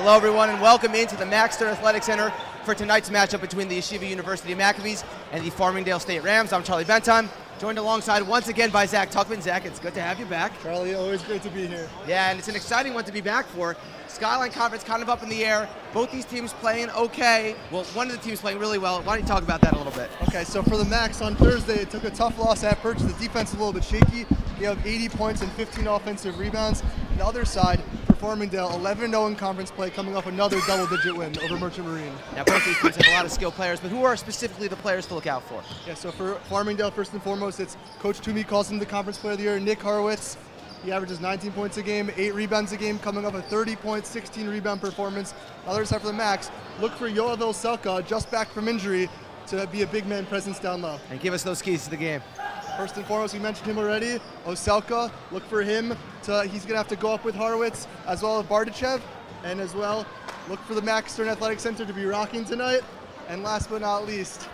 Hello, everyone, and welcome into the Max Stern Athletic Center for tonight's matchup between the Yeshiva University Maccabees and the Farmingdale State Rams. I'm Charlie Bendheim, joined alongside once again by Zach Tuchman. Zach, it's good to have you back. Charlie, always great to be here. Yeah, and it's an exciting one to be back for. Skyline Conference kind of up in the air. Both these teams playing okay. Well, one of the teams playing really well. Why don't you talk about that a little bit? Okay, so for the Max on Thursday, it took a tough loss at Perch. The defense is a little bit shaky. They have 80 points and 15 offensive rebounds. On the other side, for Farmingdale, 11-0 in conference play, coming off another double-digit win over Merchant Marine. Now, both these teams have a lot of skilled players, but who are specifically the players to look out for? Yeah, so for Farmingdale, first and foremost, it's Coach Toomey calls him the Conference Player of the Year, Nick Horowitz. He averages 19 points a game, 8 rebounds a game, coming off a 30-point, 16-rebound performance. On the other side for the Max, look for Yoav Selka, just back from injury, to be a big man presence down low. And give us those keys to the game. First and foremost, we mentioned him already, Oselka. Look for him. He's going to have to go up with Horowitz, as well as Bardachev. And as well, look for the Max Stern Athletic Center to be rocking tonight. And last but not least,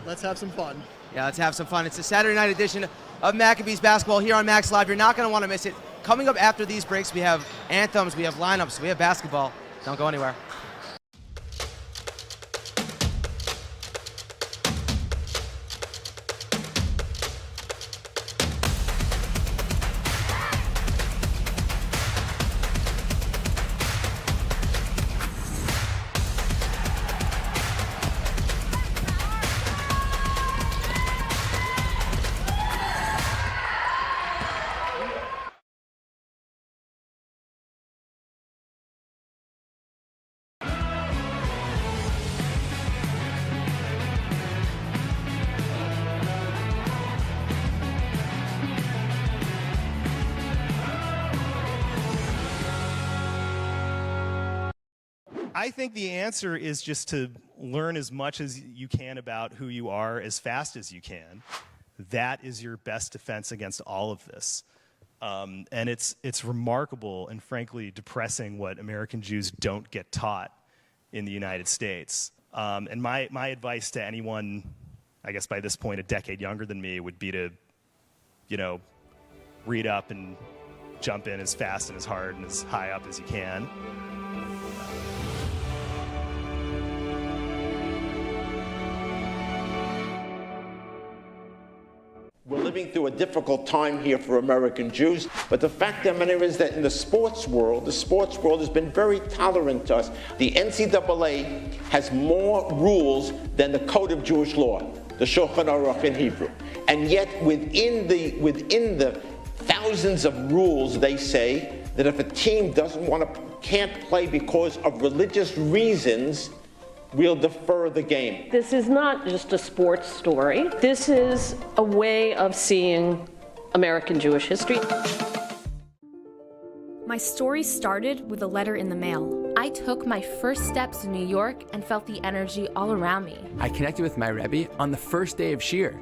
let's have some fun. Yeah, let's have some fun. It's a Saturday night edition of Maccabees basketball here on Max Live. You're not going to want to miss it. Coming up after these breaks, we have anthems, we have lineups, we have basketball. Don't go anywhere. I think the answer is just to learn as much as you can about who you are as fast as you can. That is your best defense against all of this. And it's remarkable and frankly depressing what American Jews don't get taught in the United States. And my advice to anyone, I guess by this point a decade younger than me, would be to, read up and jump in as fast and as hard and as high up as you can. We're living through a difficult time here for American Jews, but the fact of the matter is that in the sports world has been very tolerant to us. The NCAA has more rules than the Code of Jewish Law, the Shulchan Aruch in Hebrew. And yet within the thousands of rules, they say that if a team can't play because of religious reasons, we'll defer the game. This is not just a sports story. This is a way of seeing American Jewish history. My story started with a letter in the mail. I took my first steps in New York and felt the energy all around me. I connected with my Rebbe on the first day of Shir.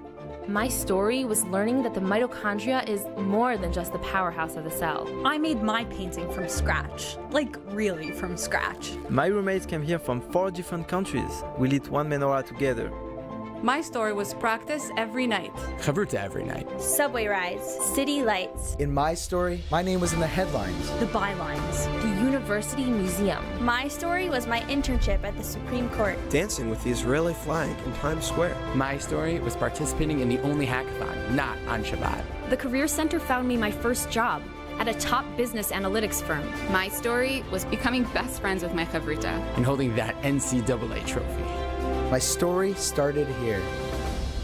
My story was learning that the mitochondria is more than just the powerhouse of the cell. I made my painting from scratch, like really from scratch. My roommates came here from 4 different countries. We lit one menorah together. My story was practice every night. Chavruta every night. Subway rides, city lights. In my story, my name was in the headlines. The bylines. The University Museum. My story was my internship at the Supreme Court. Dancing with the Israeli flag in Times Square. My story was participating in the only hackathon, not on Shabbat. The Career Center found me my first job at a top business analytics firm. My story was becoming best friends with my chavruta. And holding that NCAA trophy. My story started here.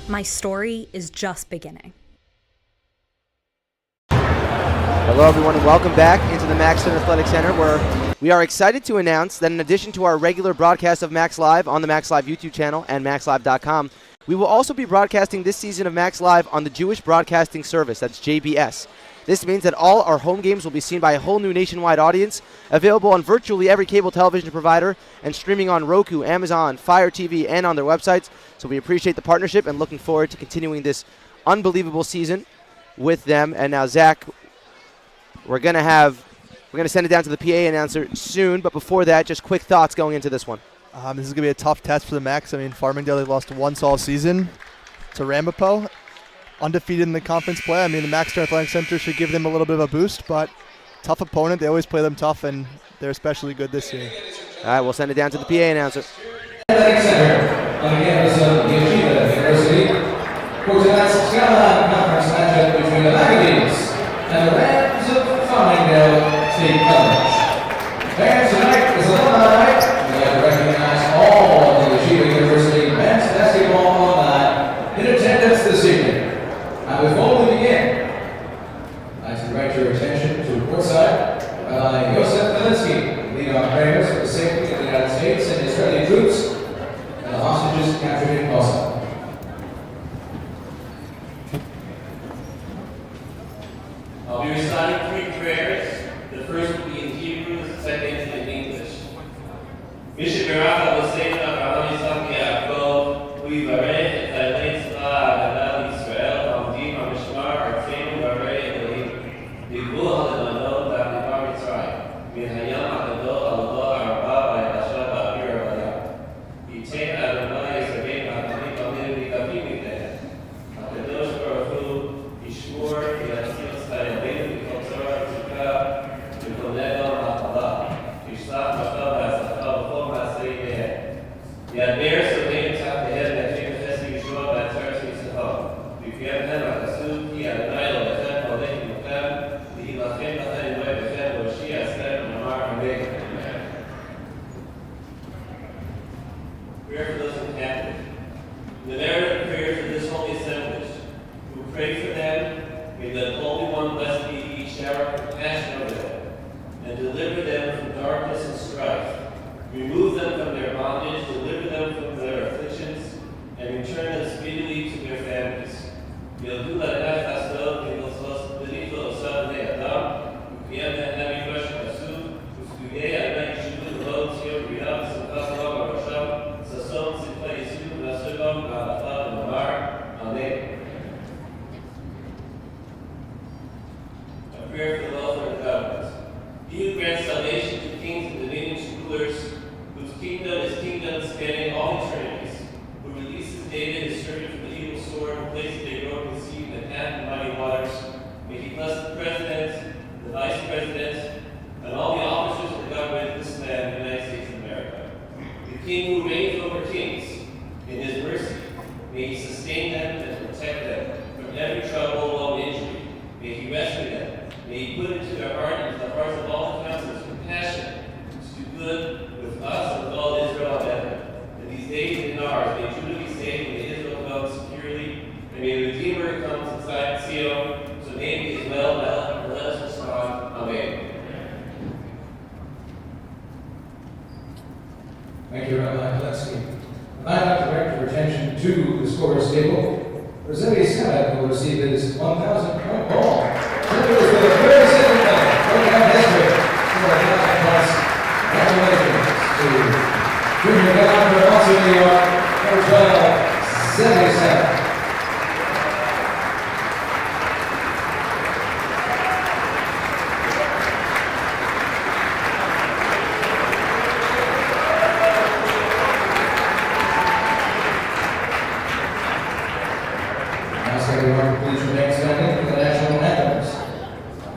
My story is just beginning. Hello, everyone, and welcome back into the Max Stern Athletic Center, where we are excited to announce that in addition to our regular broadcast of Max Live on the Max Live YouTube channel and MaxLive.com, we will also be broadcasting this season of Max Live on the Jewish Broadcasting Service, that's JBS. This means that all our home games will be seen by a whole new nationwide audience, available on virtually every cable television provider and streaming on Roku, Amazon, Fire TV, and on their websites. So we appreciate the partnership and looking forward to continuing this unbelievable season with them. And now, Zach, we're going to send it down to the PA announcer soon, but before that, just quick thoughts going into this one. This is going to be a tough test for the Max. I mean, Farmingdale, they lost once all season to Ramapo. Undefeated in the conference play. I mean, the Max Stern Athletic Center should give them a little bit of a boost, but tough opponent. They always play them tough, and they're especially good this year. All right, we'll send it down to the PA announcer. Athletic Center on the campus of Yeshiva University for tonight's Sideline conference matchup between the MBBs and the Rams of Farmingdale State College. Fans, tonight is alumni night. We'd like to recognize all of the Yeshiva University men's basketball alumni in attendance this evening. Now, before we begin, I'd like to direct your attention to courtside by Yosef, lead our prayers for the safety of the United States and Israeli troops and the hostages captured in Gaza. I'll be reciting 3 prayers. The first will be in Hebrew, the second in English. Mishamirach Avoseinu Avraham Yitzchak Yaakov, Uyivarech et Chayalei Tzva Hagana Yisrael, Hamdim HaMishmar Artzeinu Barei Elohim, Bigvul HaLebanon V'Amidbar Mitzrayim, Min Hayam HaGadol Ha'Allah Ha'Rabah V'Yashav Ha'Avir Ha'Vayam. Yitein Adonai Yisrael Ha'Kamim Kamim V'Kavim V'Tehem. HaKadosh Baruch Hu Yishmor V'Yatzil Tzchayaleinu V'Kol Tzorah V'Tzukah V'Kol Nedon Ha'Chala Yishlach Mashal V'Asachal V'Kol Ma'asei Yehem. Yadmer Soleim Tzach Tehem V'Yachim V'Chesed Yeshua V'Atzeres Yisachal V'Yifyem HaKasud Ki Adonai Elohechem Holech Yimochem V'Yilachem Lachem Yimoi V'Chem V'Oshi Askem V'Amar Amen. Prayer for those in captivity. The merit of prayers of this holy assemblage, who pray for them, may the Holy One blessed be He shower compassion over them, and deliver them from darkness and strife. Remove them from their bondage, deliver them from their afflictions, and return them speedily to their families. Yildu la'naf hasdod v'nitlo osad b'nei Adam, v'kiyam ha'nami rosh ha'asud, v'skuyei adonai yishuvu l'od tzio b'rinam s'mchaslam ha'rosham, sasom tzipla yisud v'asudom v'alafad v'amar. Amen. A prayer for the welfare of the government. He who grants salvation to kings and dominions and rulers, whose kingdom is kingdom spanning all eternities, who releases David his servant from the evil sword, and places a rope conceived in the path of mighty waters. May he bless the president, the vice president, and all the officers of the government of this land, the United States of America. The king who reigns over kings, in his mercy, may he sustain them and protect them from every trouble, woe, and injury. May he rescue them. May he put into their heart and into the hearts of all the counselors compassion to do good with us and with all Israel on earth. In these days and ours, may Judah be saved, and may Israel dwell securely, and may the Redeemer come inside Zion, so may he is well, and let us respond. Amen. Thank you, Rabbi Kletzky. I'd like to direct your attention to the scorer's table. For Zevi will receive his 1,000-point ball. Zevi was for the very second time program history for 1,000 points. Congratulations to junior Klinghoffer, also New York, number 12, Zevi. Please remain standing for the national anthems.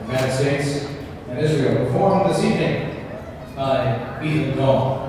The United States and Israel performed this evening by Eitan.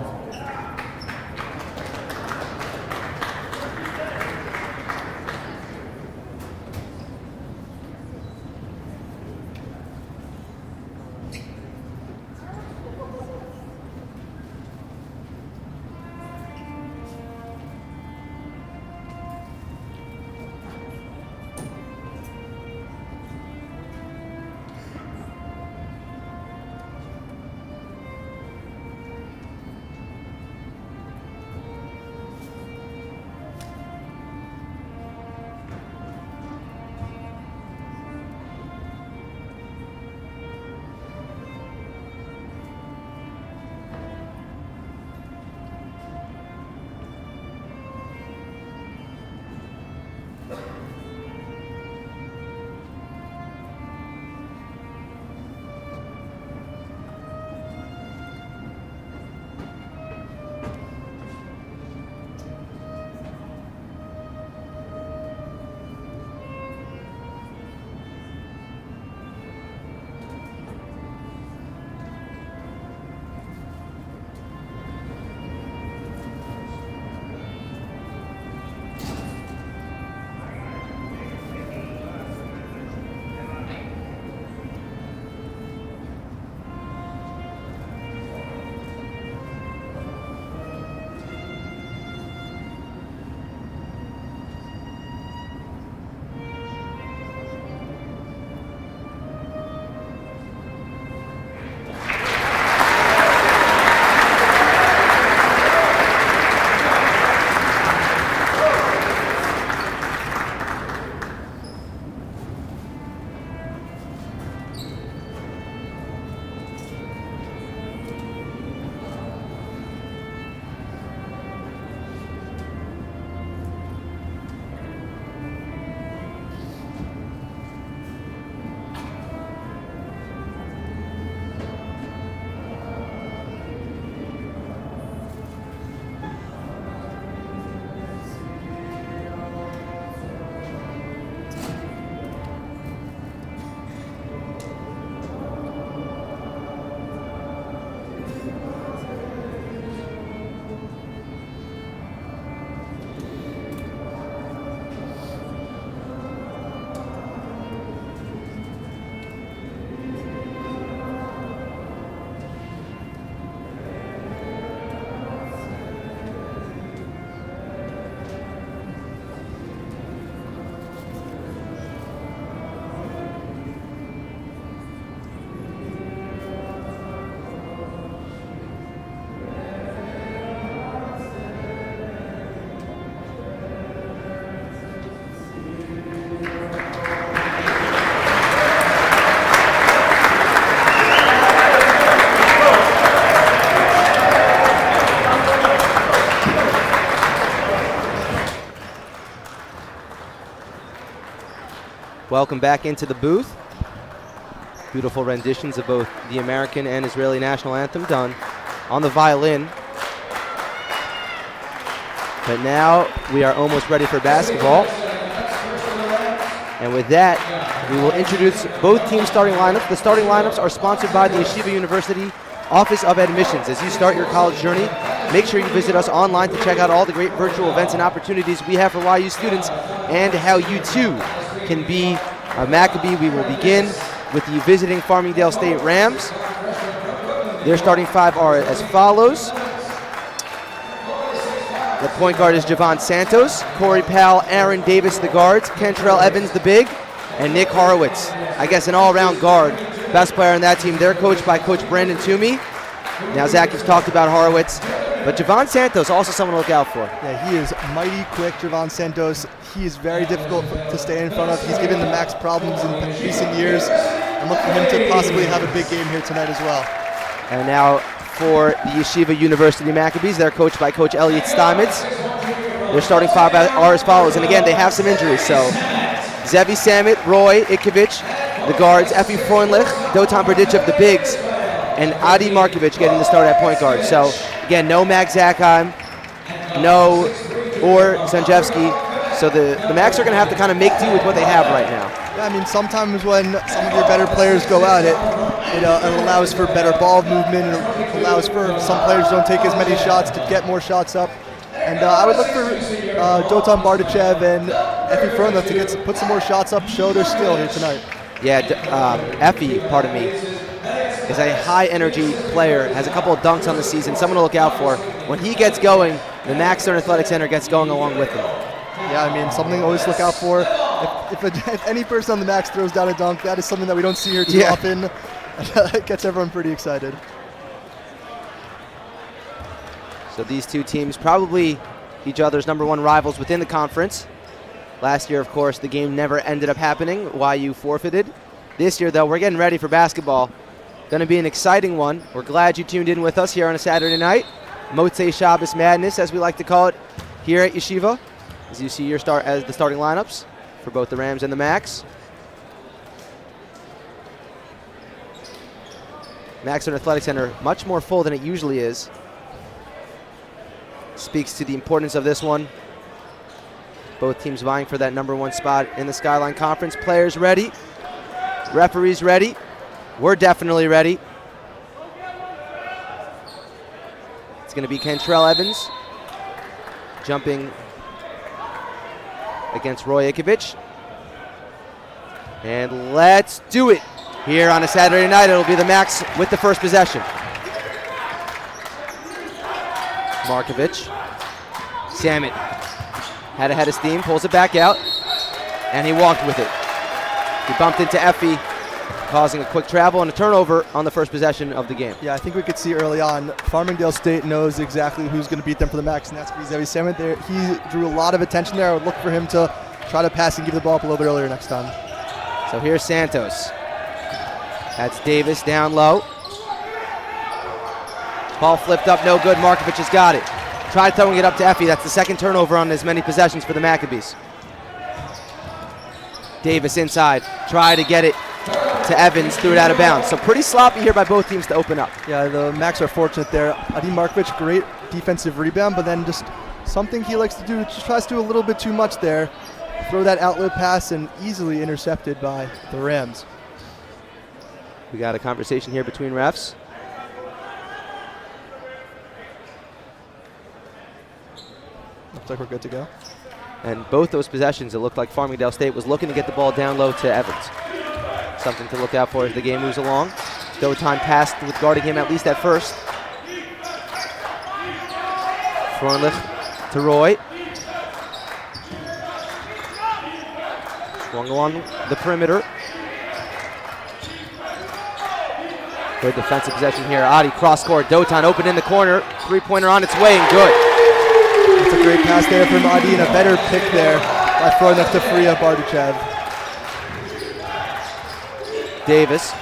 welcome back into the booth. Beautiful renditions of both the American and Israeli national anthem done on the violin. But now we are almost ready for basketball. And with that, we will introduce both teams' starting lineups. The starting lineups are sponsored by the Yeshiva University Office of Admissions. As you start your college journey, make sure you visit us online to check out all the great virtual events and opportunities we have for YU students and how you too can be a Maccabee. We will begin with the visiting Farmingdale State Rams. Their starting five are as follows. The point guard is Javon Santos, Corey Powell, Aaron Davis the guards, Kentrell Evans the big, and Nick Horowitz. I guess an all-around guard. Best player on that team. They're coached by Coach Brandon Toomey. Now Zach has talked about Horowitz, but Javon Santos also someone to look out for. Yeah, he is mighty quick, Javon Santos. He is very difficult to stay in front of. He's given the Max problems in recent years. I'm looking for him to possibly have a big game here tonight as well. And now for the Yeshiva University Maccabees, they're coached by Coach Elliot Steinmetz. Their starting five are as follows, and again, they have some injuries, so Zevi Samit, Roy Ikovich, the guards, Effie Freundlich, Dotan Berdichev, the bigs, and Adi Markovich getting the start at point guard. So again, no Max Zakheim, no or Zanjevsky. So the Macs are going to have to kind of make do with what they have right now. Yeah, I mean, sometimes when some of your better players go at it, it allows for better ball movement. It allows for some players don't take as many shots to get more shots up. And I would look for Dotan Bardichev and Effie Freundlich to put some more shots up, show their skill here tonight. Yeah, Effie, pardon me, is a high-energy player, has a couple of dunks on the season, someone to look out for. When he gets going, the Max Stern Athletic Center gets going along with him. Yeah, I mean, something to always look out for. If any person on the Max throws down a dunk, that is something that we don't see here too often. It gets everyone pretty excited. So these two teams probably each other's #1 rivals within the conference. Last year, of course, the game never ended up happening. YU forfeited. This year, though, we're getting ready for basketball. Going to be an exciting one. We're glad you tuned in with us here on a Saturday night. Motzei Shabbos Madness, as we like to call it, here at Yeshiva. As you see the starting lineups for both the Rams and the Macs. Max Stern Athletic Center much more full than it usually is. Speaks to the importance of this one. Both teams vying for that #1 spot in the Skyline Conference. Players ready. Referees ready. We're definitely ready. It's going to be Kentrell Evans jumping against Roy Ikovich. And let's do it. Here on a Saturday night, it'll be the Macs with the first possession. Markovich. Samit had a head of steam, pulls it back out, and he walked with it. He bumped into Effie, causing a quick travel and a turnover on the first possession of the game. Yeah, I think we could see early on, Farmingdale State knows exactly who's going to beat them for the Max, and that's going to be Zevi Samit there. He drew a lot of attention there. I would look for him to try to pass and give the ball up a little bit earlier next time. So here's Santos. That's Davis down low. Ball flipped up, no good. Markovich has got it. Tried throwing it up to Effie. That's the second turnover on as many possessions for the Maccabees. Davis inside. Try to get it to Evans. Threw it out of bounds. So pretty sloppy here by both teams to open up. Yeah, the Macs are fortunate there. Adi Markovich, great defensive rebound, but then just something he likes to do, just tries to do a little bit too much there. Throw that outlet pass and easily intercepted by the Rams. We got a conversation here between refs. Looks like we're good to go. And both those possessions, it looked like Farmingdale State was looking to get the ball down low to Evans. Something to look out for as the game moves along. Dotan passed with guarding him at least at first. Freundlich to Roy. Swung along the perimeter. Good defensive possession here. Adi cross-court. Dotan open in the corner. Three-pointer on its way and good. It's a great pass there from Adi and a better pick there by Freundlich to free up Bardichev. Davis.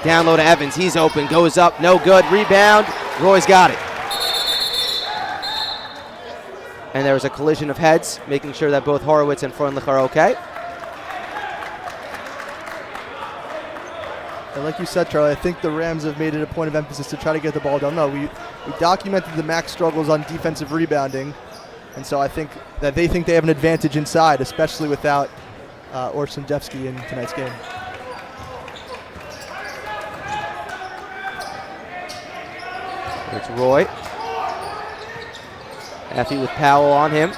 Down low to Evans. He's open. Goes up. No good. Rebound. Roy's got it. And there was a collision of heads, making sure that both Horowitz and Freundlich are okay. And like you said, Charlie, I think the Rams have made it a point of emphasis to try to get the ball down. No, we documented the Max struggles on defensive rebounding, and so I think that they think they have an advantage inside, especially without Orson Devsky in tonight's game. It's Roy. Effie with Powell on him.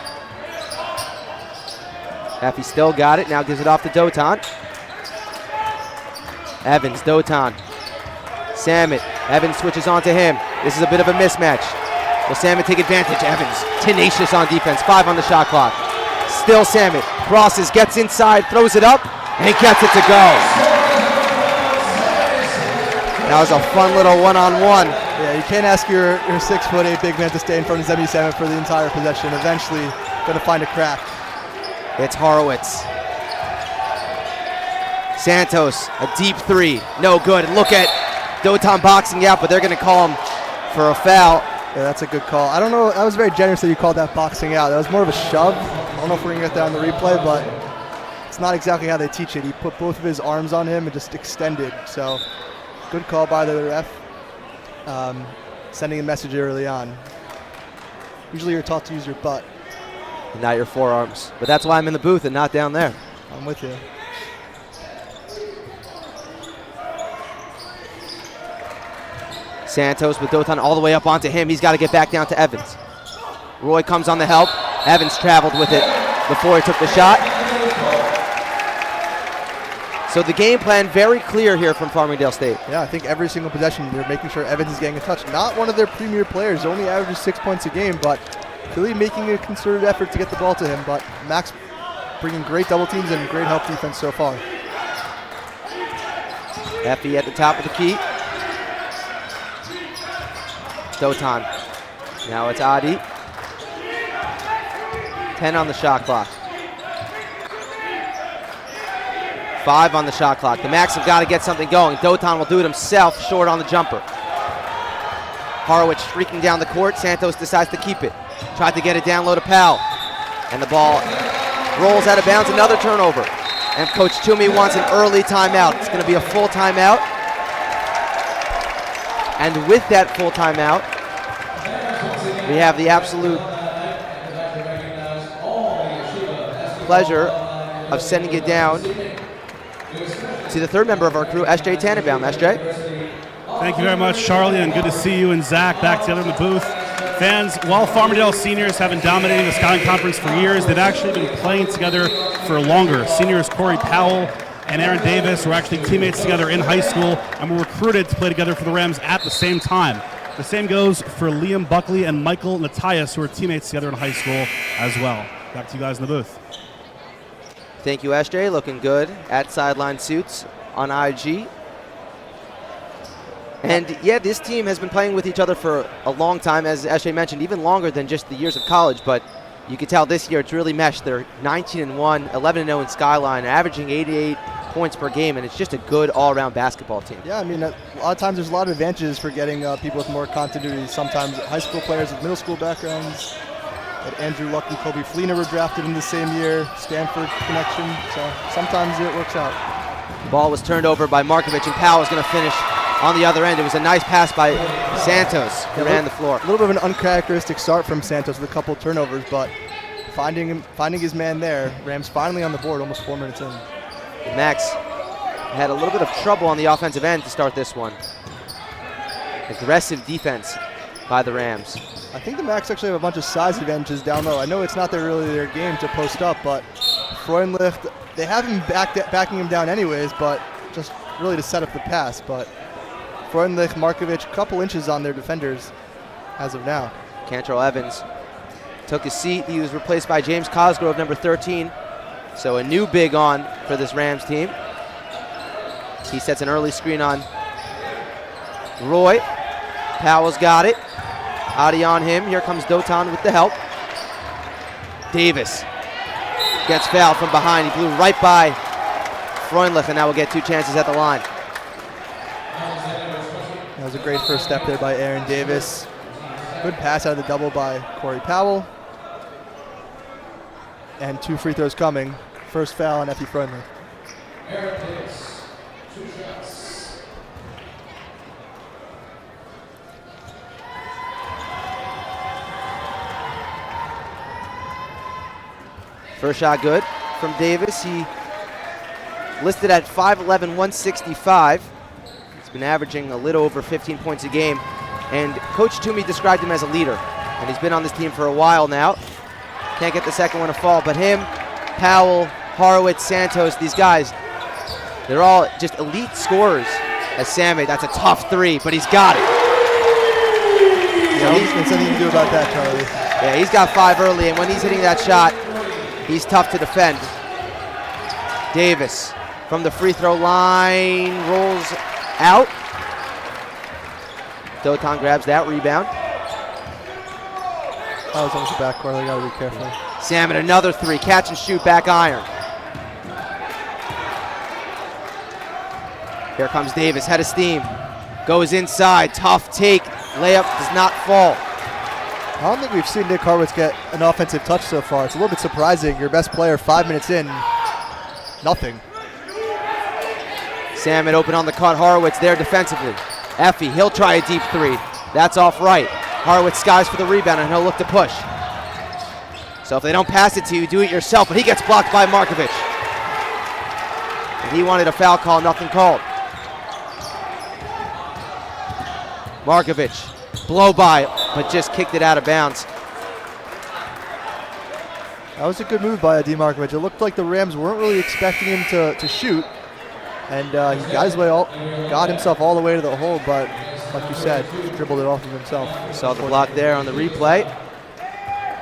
Effie still got it, now gives it off to Dotan. Evans, Dotan. Salmon, Evans switches on to him. This is a bit of a mismatch. Will Salmon take advantage? Evans, tenacious on defense, 5 on the shot clock. Still Salmon, crosses, gets inside, throws it up, and gets it to go. That was a fun little one-on-one. Yeah, you can't ask your 6'8" big man to stay in front of Zevi Salmon for the entire possession. Eventually, going to find a crack. It's Horowitz. Santos, a deep 3, no good. Look at Dotan boxing out, but they're going to call him for a foul. Yeah, that's a good call. I don't know, that was very generous that you called that boxing out. That was more of a shove. I don't know if we're going to get that on the replay, but it's not exactly how they teach it. He put both of his arms on him and just extended. So, good call by the ref. Sending a message early on. Usually you're taught to use your butt. And not your forearms. But that's why I'm in the booth and not down there. I'm with you. Santos with Dotan all the way up onto him. He's got to get back down to Evans. Roy comes on the help. Evans traveled with it before he took the shot. So the game plan very clear here from Farmingdale State. Yeah, I think every single possession they're making sure Evans is getting a touch. Not one of their premier players, only averages 6 points a game, but really making a concerted effort to get the ball to him. But Max bringing great double teams and great help defense so far. Effie at the top of the key. Dotan. Now it's Adi. 10 on the shot clock. 5 on the shot clock. The Max have got to get something going. Dotan will do it himself, short on the jumper. Horowitz streaking down the court. Santos decides to keep it. Tried to get it down low to Powell. And the ball rolls out of bounds. Another turnover. And Coach Toomey wants an early timeout. It's going to be a full timeout. And with that full timeout, we have the absolute pleasure of sending it down to the third member of our crew, S.J. Tannenbaum. S.J.? Thank you very much, Charlie, and good to see you and Zach back together in the booth. Fans, while Farmingdale seniors have been dominating the Skyline Conference for years, they've actually been playing together for longer. Seniors Corey Powell and Aaron Davis were actually teammates together in high school and were recruited to play together for the Rams at the same time. The same goes for Liam Buckley and Michael Natias, who were teammates together in high school as well. Back to you guys in the booth. Thank you, SJ. Looking good at Sideline Suits on IG. And yeah, this team has been playing with each other for a long time, as SJ mentioned, even longer than just the years of college. But you can tell this year it's really meshed. They're 19-1, 11-0 in Skyline, averaging 88 points per game, and it's just a good all-around basketball team. Yeah, I mean, a lot of times there's a lot of advantages for getting people with more continuity. Sometimes high school players with middle school backgrounds. Andrew Luck and Kobe Fleener were drafted in the same year, Stanford connection, so sometimes it works out. The ball was turned over by Markovich, and Powell is going to finish on the other end. It was a nice pass by Santos, who ran the floor. A little bit of an uncharacteristic start from Santos with a couple turnovers, but finding his man there, Rams finally on the board almost 4 minutes in. Max had a little bit of trouble on the offensive end to start this one. Aggressive defense by the Rams. I think the Max actually have a bunch of size advantages down low. I know it's not really their game to post up, but Freundlich, they have him backing him down anyways, but just really to set up the pass. But Freundlich, Markovich, a couple inches on their defenders as of now. Cantrell Evans took his seat. He was replaced by James Cosgrove, number 13. So a new big on for this Rams team. He sets an early screen on Roy. Powell's got it. Adi on him. Here comes Dotan with the help. Davis gets fouled from behind. He blew right by Freundlich, and now will get 2 chances at the line. That was a great first step there by Aaron Davis. Good pass out of the double by Corey Powell. And 2 free throws coming. First foul on Effie Freundlich. Aaron Davis, 2 shots. First shot good from Davis. He listed at 5'11", 165. He's been averaging a little over 15 points a game. And Coach Toomey described him as a leader. And he's been on this team for a while now. Can't get the second one to fall, but him, Powell, Horowitz, Santos, these guys, they're all just elite scorers. As Sammy, that's a tough three, but he's got it. Yeah, there's something to do about that, Charlie. Yeah, he's got 5 early, and when he's hitting that shot, he's tough to defend. Davis from the free throw line rolls out. Dotan grabs that rebound. That was almost the backcourt. I gotta be careful. Salmon, another three. Catch and shoot, back iron. Here comes Davis, head of steam. Goes inside, tough take. Layup does not fall. I don't think we've seen Nick Horowitz get an offensive touch so far. It's a little bit surprising. Your best player 5 minutes in, nothing. Salmon open on the cut. Horowitz there defensively. Effie, he'll try a deep three. That's off right. Horowitz skies for the rebound and he'll look to push. So if they don't pass it to you, do it yourself. But he gets blocked by Markovich. And he wanted a foul call, nothing called. Markovich, blow by, but just kicked it out of bounds. That was a good move by Adi Markovich. It looked like the Rams weren't really expecting him to shoot. And he got himself all the way to the hole, but like you said, dribbled it off of himself. Saw the block there on the replay.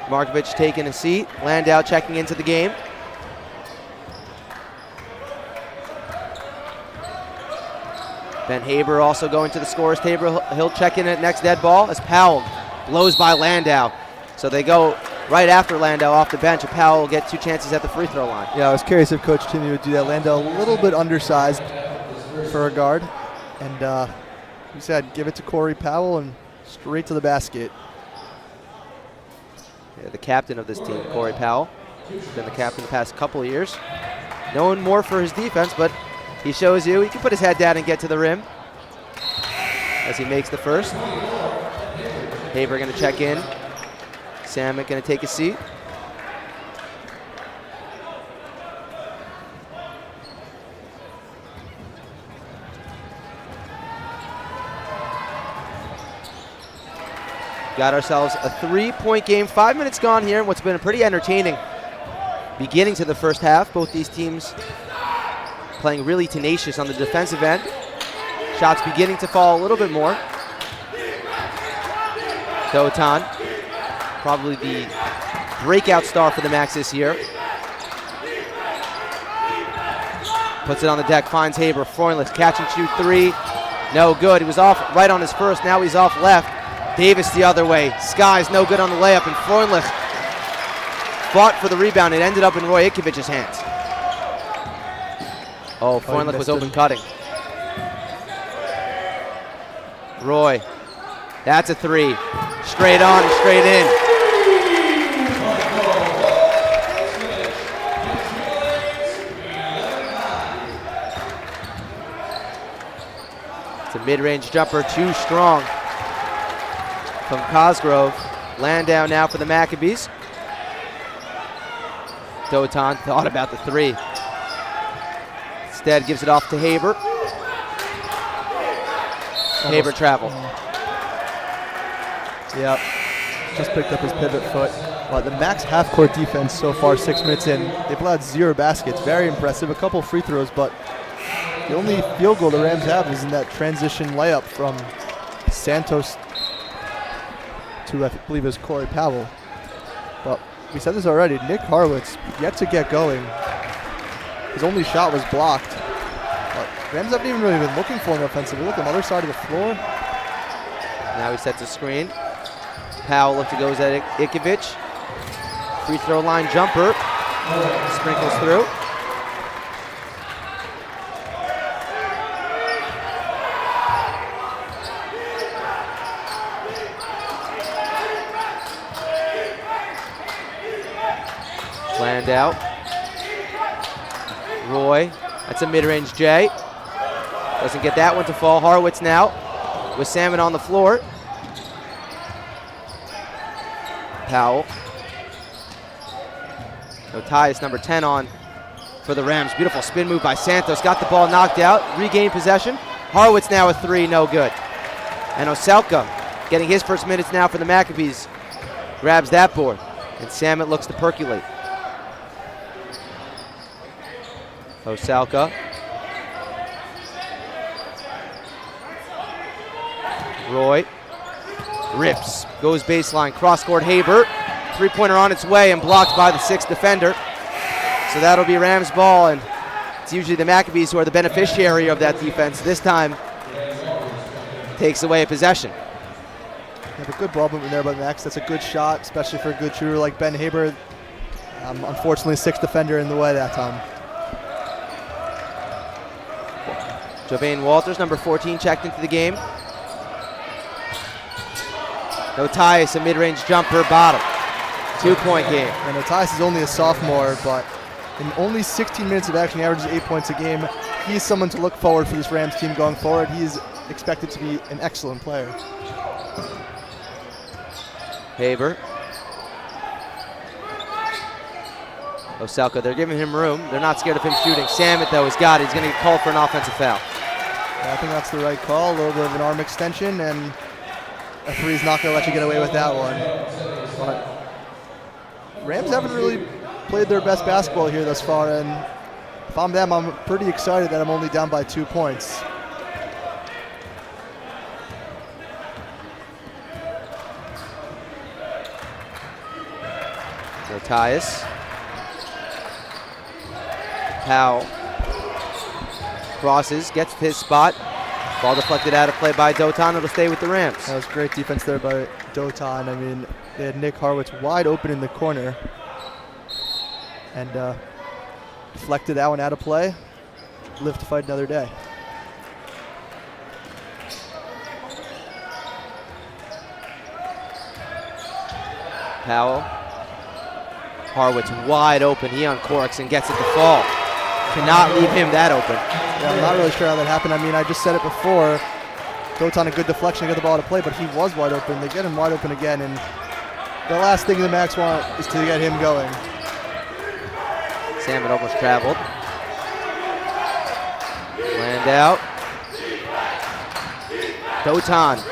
Markovich taking a seat. Landau checking into the game. Ben Haber also going to the scorer's table. He'll check in at next dead ball as Powell blows by Landau. So they go right after Landau off the bench, and Powell will get 2 chances at the free throw line. Yeah, I was curious if Coach Toomey would do that. Landau a little bit undersized for a guard. And he said, give it to Corey Powell and straight to the basket. Yeah, the captain of this team, Corey Powell. He's been the captain the past couple of years. Known more for his defense, but he shows you he can put his head down and get to the rim as he makes the first. Haber going to check in. Samet going to take a seat. Got ourselves a 3-point game. 5 minutes gone here in what's been a pretty entertaining beginning to the first half. Both these teams playing really tenacious on the defensive end. Shots beginning to fall a little bit more. Dotan, probably the breakout star for the Max this year. Puts it on the deck, finds Haber. Freundlich, catch and shoot three. No good. He was off right on his first. Now he's off left. Davis the other way. Skies no good on the layup, and Freundlich fought for the rebound. It ended up in Roy Ikovich's hands. Oh, Freundlich was open cutting. Roy, that's a three. Straight on and straight in. It's a mid-range jumper, too strong from Cosgrove. Landau now for the Maccabees. Dotan thought about the three. Instead gives it off to Haber. Haber travel. Yep, just picked up his pivot foot. The Max half-court defense so far, 6 minutes in, they've allowed 0 baskets. Very impressive. A couple free throws, but the only field goal the Rams have is in that transition layup from Santos to, I believe, is Corey Powell. But we said this already. Nick Horowitz yet to get going. His only shot was blocked. But Rams haven't even really been looking for him offensively. Look on the other side of the floor. Now he sets a screen. Powell looks to goes at Ikovich. Free throw line jumper. Sprinkles through. Landau. Roy. That's a mid-range J. Doesn't get that one to fall. Horowitz now with Salmon on the floor. Powell. No ties, number 10 on for the Rams. Beautiful spin move by Santos. Got the ball knocked out. Regained possession. Horowitz now a three, no good. And Oselka getting his first minutes now for the Maccabees. Grabs that board. And Samet looks to percolate. Oselka. Roy. Rips. Goes baseline. Cross-court Haber. Three-pointer on its way and blocked by the 6th defender. So that'll be Rams ball, and it's usually the Maccabees who are the beneficiary of that defense. This time, takes away a possession. Yeah, but good ball movement there by Max. That's a good shot, especially for a good shooter like Ben Haber. Unfortunately, 6th defender in the way that time. Javain Walters, number 14, checked into the game. Notias, a mid-range jumper, bottom. 2-point game. And Notias is only a sophomore, but in only 16 minutes of action, he averages 8 points a game. He is someone to look forward for this Rams team going forward. He is expected to be an excellent player. Haber. Oselka, they're giving him room. They're not scared of him shooting. Samet, though, has got it. He's going to get called for an offensive foul. I think that's the right call. A little bit of an arm extension, and a three's not going to let you get away with that one. But Rams haven't really played their best basketball here thus far, and if I'm them, I'm pretty excited that I'm only down by 2 points. Notias. Powell crosses, gets to his spot. Ball deflected out of play by Dotan. It'll stay with the Rams. That was great defense there by Dotan. I mean, they had Nick Horowitz wide open in the corner and deflected that one out of play. Live to fight another day. Powell. Horowitz wide open. He uncorks and gets it to fall. Cannot leave him that open. Yeah, I'm not really sure how that happened. I mean, I just said it before. Dotan a good deflection to get the ball to play, but he was wide open. They get him wide open again, and the last thing the Macs want is to get him going. Samet almost traveled. Landau. Dotan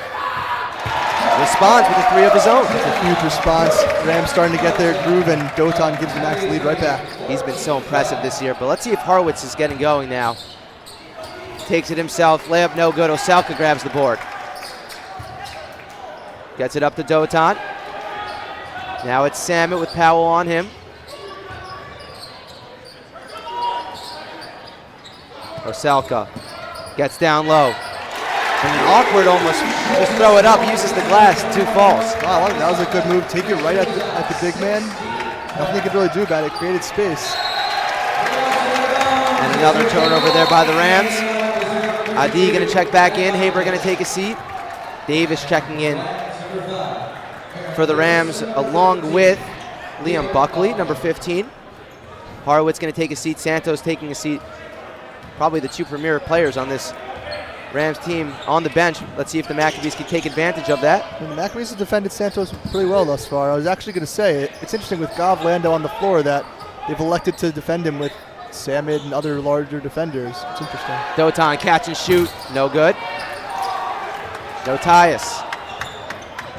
responds with a three of his own. It's a huge response. Rams starting to get their groove, and Dotan gives the Macs the lead right back. He's been so impressive this year, but let's see if Horowitz is getting going now. Takes it himself, layup no good. Oselka grabs the board. Gets it up to Dotan. Now it's Samet with Powell on him. Oselka gets down low. And awkward almost, just throw it up, uses the glass, 2 falls. Wow, I like that was a good move. Take it right at the big man. Nothing you could really do about it, created space. And another turnover there by the Rams. Adi gonna check back in, Haber gonna take a seat. Davis checking in for the Rams along with Liam Buckley, number 15. Horowitz gonna take a seat, Santos taking a seat. Probably the 2 premier players on this Rams team on the bench. Let's see if the Maccabees can take advantage of that. I mean, the Maccabees have defended Santos pretty well thus far. I was actually going to say, it's interesting with Gav Landau on the floor that they've elected to defend him with Samid and other larger defenders. It's interesting. Dotan catch and shoot, no good. Notias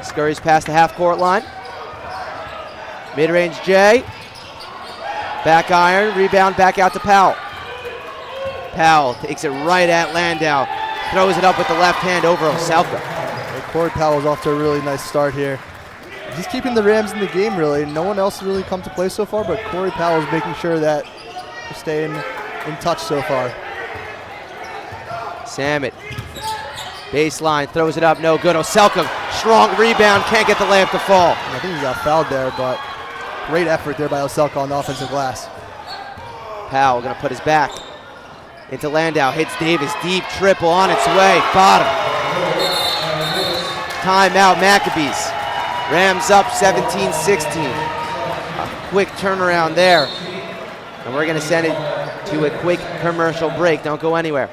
scurries past the half-court line. Mid-range J. Back iron, rebound back out to Powell. Powell takes it right at Landau. Throws it up with the left hand over Oselka. Corey Powell's off to a really nice start here. He's keeping the Rams in the game, really. No one else has really come to play so far, but Corey Powell's making sure that we're staying in touch so far. Samet, baseline, throws it up, no good. Oselka, strong rebound, can't get the layup to fall. I think he got fouled there, but great effort there by Oselka on the offensive glass. Powell gonna put his back into Landau, hits Davis, deep triple on its way, bottom. Timeout Maccabees. Rams up 17-16. A quick turnaround there. And we're gonna send it to a quick commercial break. Don't go anywhere.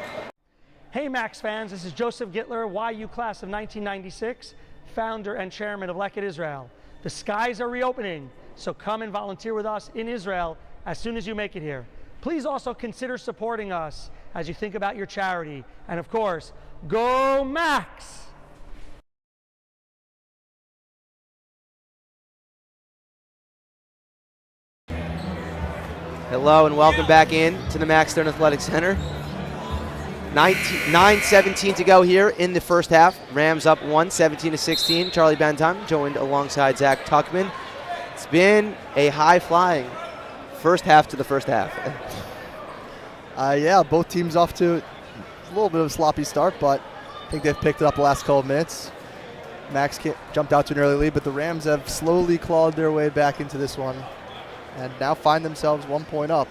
Hey Max fans, this is Joseph Gittler, YU class of 1996, founder and chairman of Leket Israel. The skies are reopening. So come and volunteer with us in Israel as soon as you make it here. Please also consider supporting us as you think about your charity. And of course, go Max! Hello and welcome back in to the Max Stern Athletic Center. 9:17 to go here in the first half. Rams up 17-16. Charlie Bendheim joined alongside Zach Tuchman. It's been a high-flying first half to the first half. Yeah, both teams off to a little bit of a sloppy start, but I think they've picked it up the last couple of minutes. Max jumped out to an early lead, but the Rams have slowly clawed their way back into this one and now find themselves 1 point up.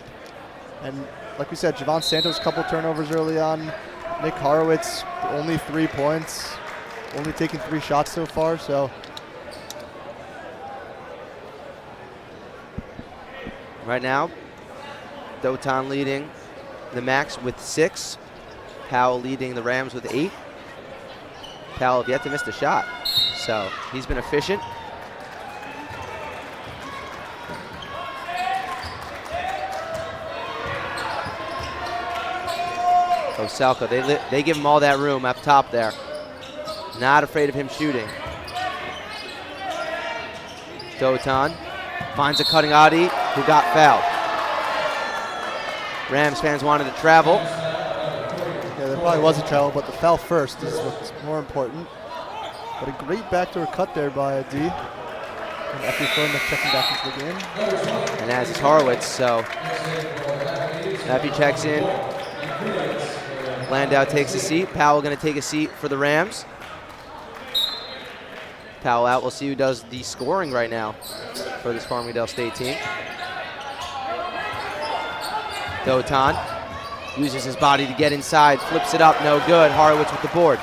And like we said, Javon Santos, a couple turnovers early on. Nick Horowitz, only 3 points, only taking 3 shots so far. So right now, Dotan leading the Max with 6. Powell leading the Rams with 8. Powell have yet to miss the shot, so he's been efficient. Oselka, they give him all that room up top there. Not afraid of him shooting. Dotan finds a cutting Adi who got fouled. Rams fans wanted to travel. Yeah, there probably was a travel, but the foul first is what's more important. But a great backdoor cut there by D. And Effie Furman checking back into the game. And as is Horowitz, so Effie checks in. Landau takes a seat. Powell going to take a seat for the Rams. Powell out. We'll see who does the scoring right now for this Farmingdale State team. Dotan uses his body to get inside, flips it up, no good. Horowitz with the board.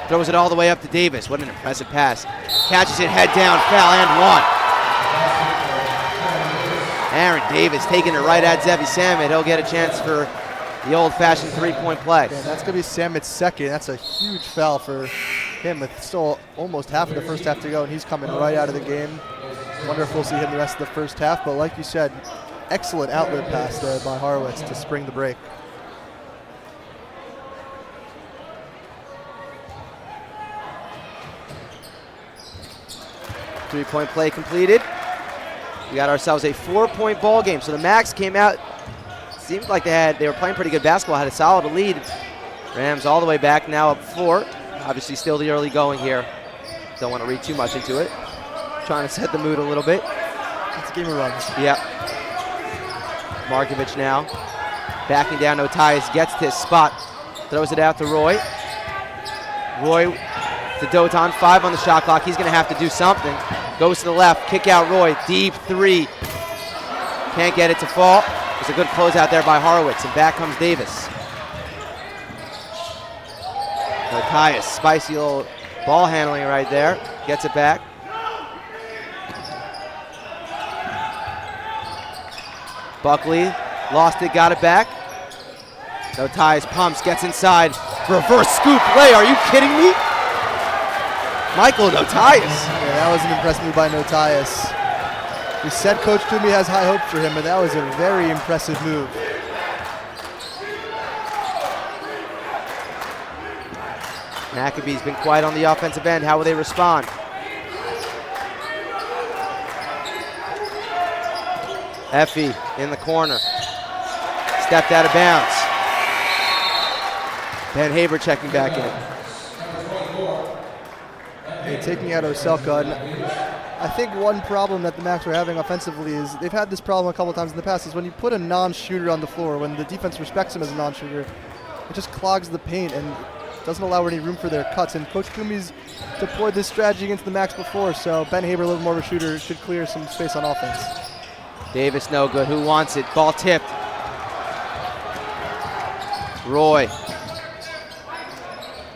Throws it all the way up to Davis. What an impressive pass. Catches it head down, foul, and 1. Aaron Davis taking it right at Zevi Sammet. He'll get a chance for the old-fashioned three-point play. Yeah, that's going to be Sammet's second. That's a huge foul for him with still almost half of the first half to go, and he's coming right out of the game. Wonder if we'll see him the rest of the first half, but like you said, excellent outlet pass there by Horowitz to spring the break. Three-point play completed. We got ourselves a 4-point ball game. So the Max came out, seemed like they were playing pretty good basketball, had a solid lead. Rams all the way back, now up 4. Obviously still the early going here. Don't want to read too much into it. Trying to set the mood a little bit. It's a game of runs. Yep. Markovich now backing down. Otias gets to his spot, throws it out to Roy. Roy to Dotan, 5 on the shot clock. He's going to have to do something. Goes to the left, kick out Roy, deep 3. Can't get it to fall. There's a good closeout there by Horowitz, and back comes Davis. Otias, spicy little ball handling right there. Gets it back. Buckley lost it, got it back. Otias pumps, gets inside. Reverse scoop play, are you kidding me? Michael Otias. Yeah, that was an impressive move by Otias. We said Coach Toomey has high hopes for him, but that was a very impressive move. Maccabee's been quiet on the offensive end. How will they respond? Effie in the corner. Stepped out of bounds. Ben Haber checking back in. And taking out Oselka. And I think one problem that the Macs are having offensively is they've had this problem a couple times in the past is when you put a non-shooter on the floor, when the defense respects him as a non-shooter, it just clogs the paint and doesn't allow any room for their cuts. And Coach Toomey's deployed this strategy against the Macs before, so Ben Haber, a little more of a shooter, should clear some space on offense. Davis no good. Who wants it? Ball tipped. Roy.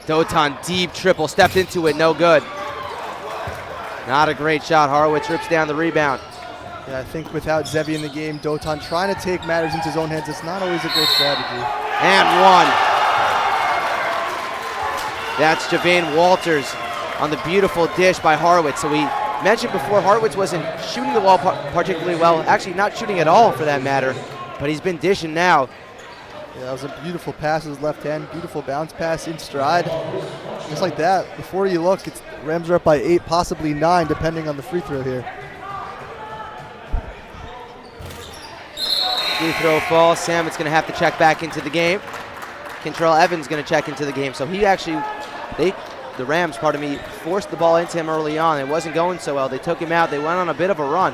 Dotan deep triple. Stepped into it. No good. Not a great shot. Horowitz rips down the rebound. Yeah, I think without Zevi in the game, Dotan trying to take matters into his own hands, it's not always a great strategy. And 1. That's Javane Walters on the beautiful dish by Horowitz. So he mentioned before, Horowitz wasn't shooting the ball particularly well, actually not shooting at all for that matter, but he's been dishing now. Yeah, that was a beautiful pass with his left hand, beautiful bounce pass in stride. Just like that, before you look, Rams are up by 8, possibly 9, depending on the free throw here. Free throw falls. Sam's going to have to check back into the game. Kentrell Evans going to check into the game. So he actually, the Rams, forced the ball into him early on. It wasn't going so well. They took him out. They went on a bit of a run.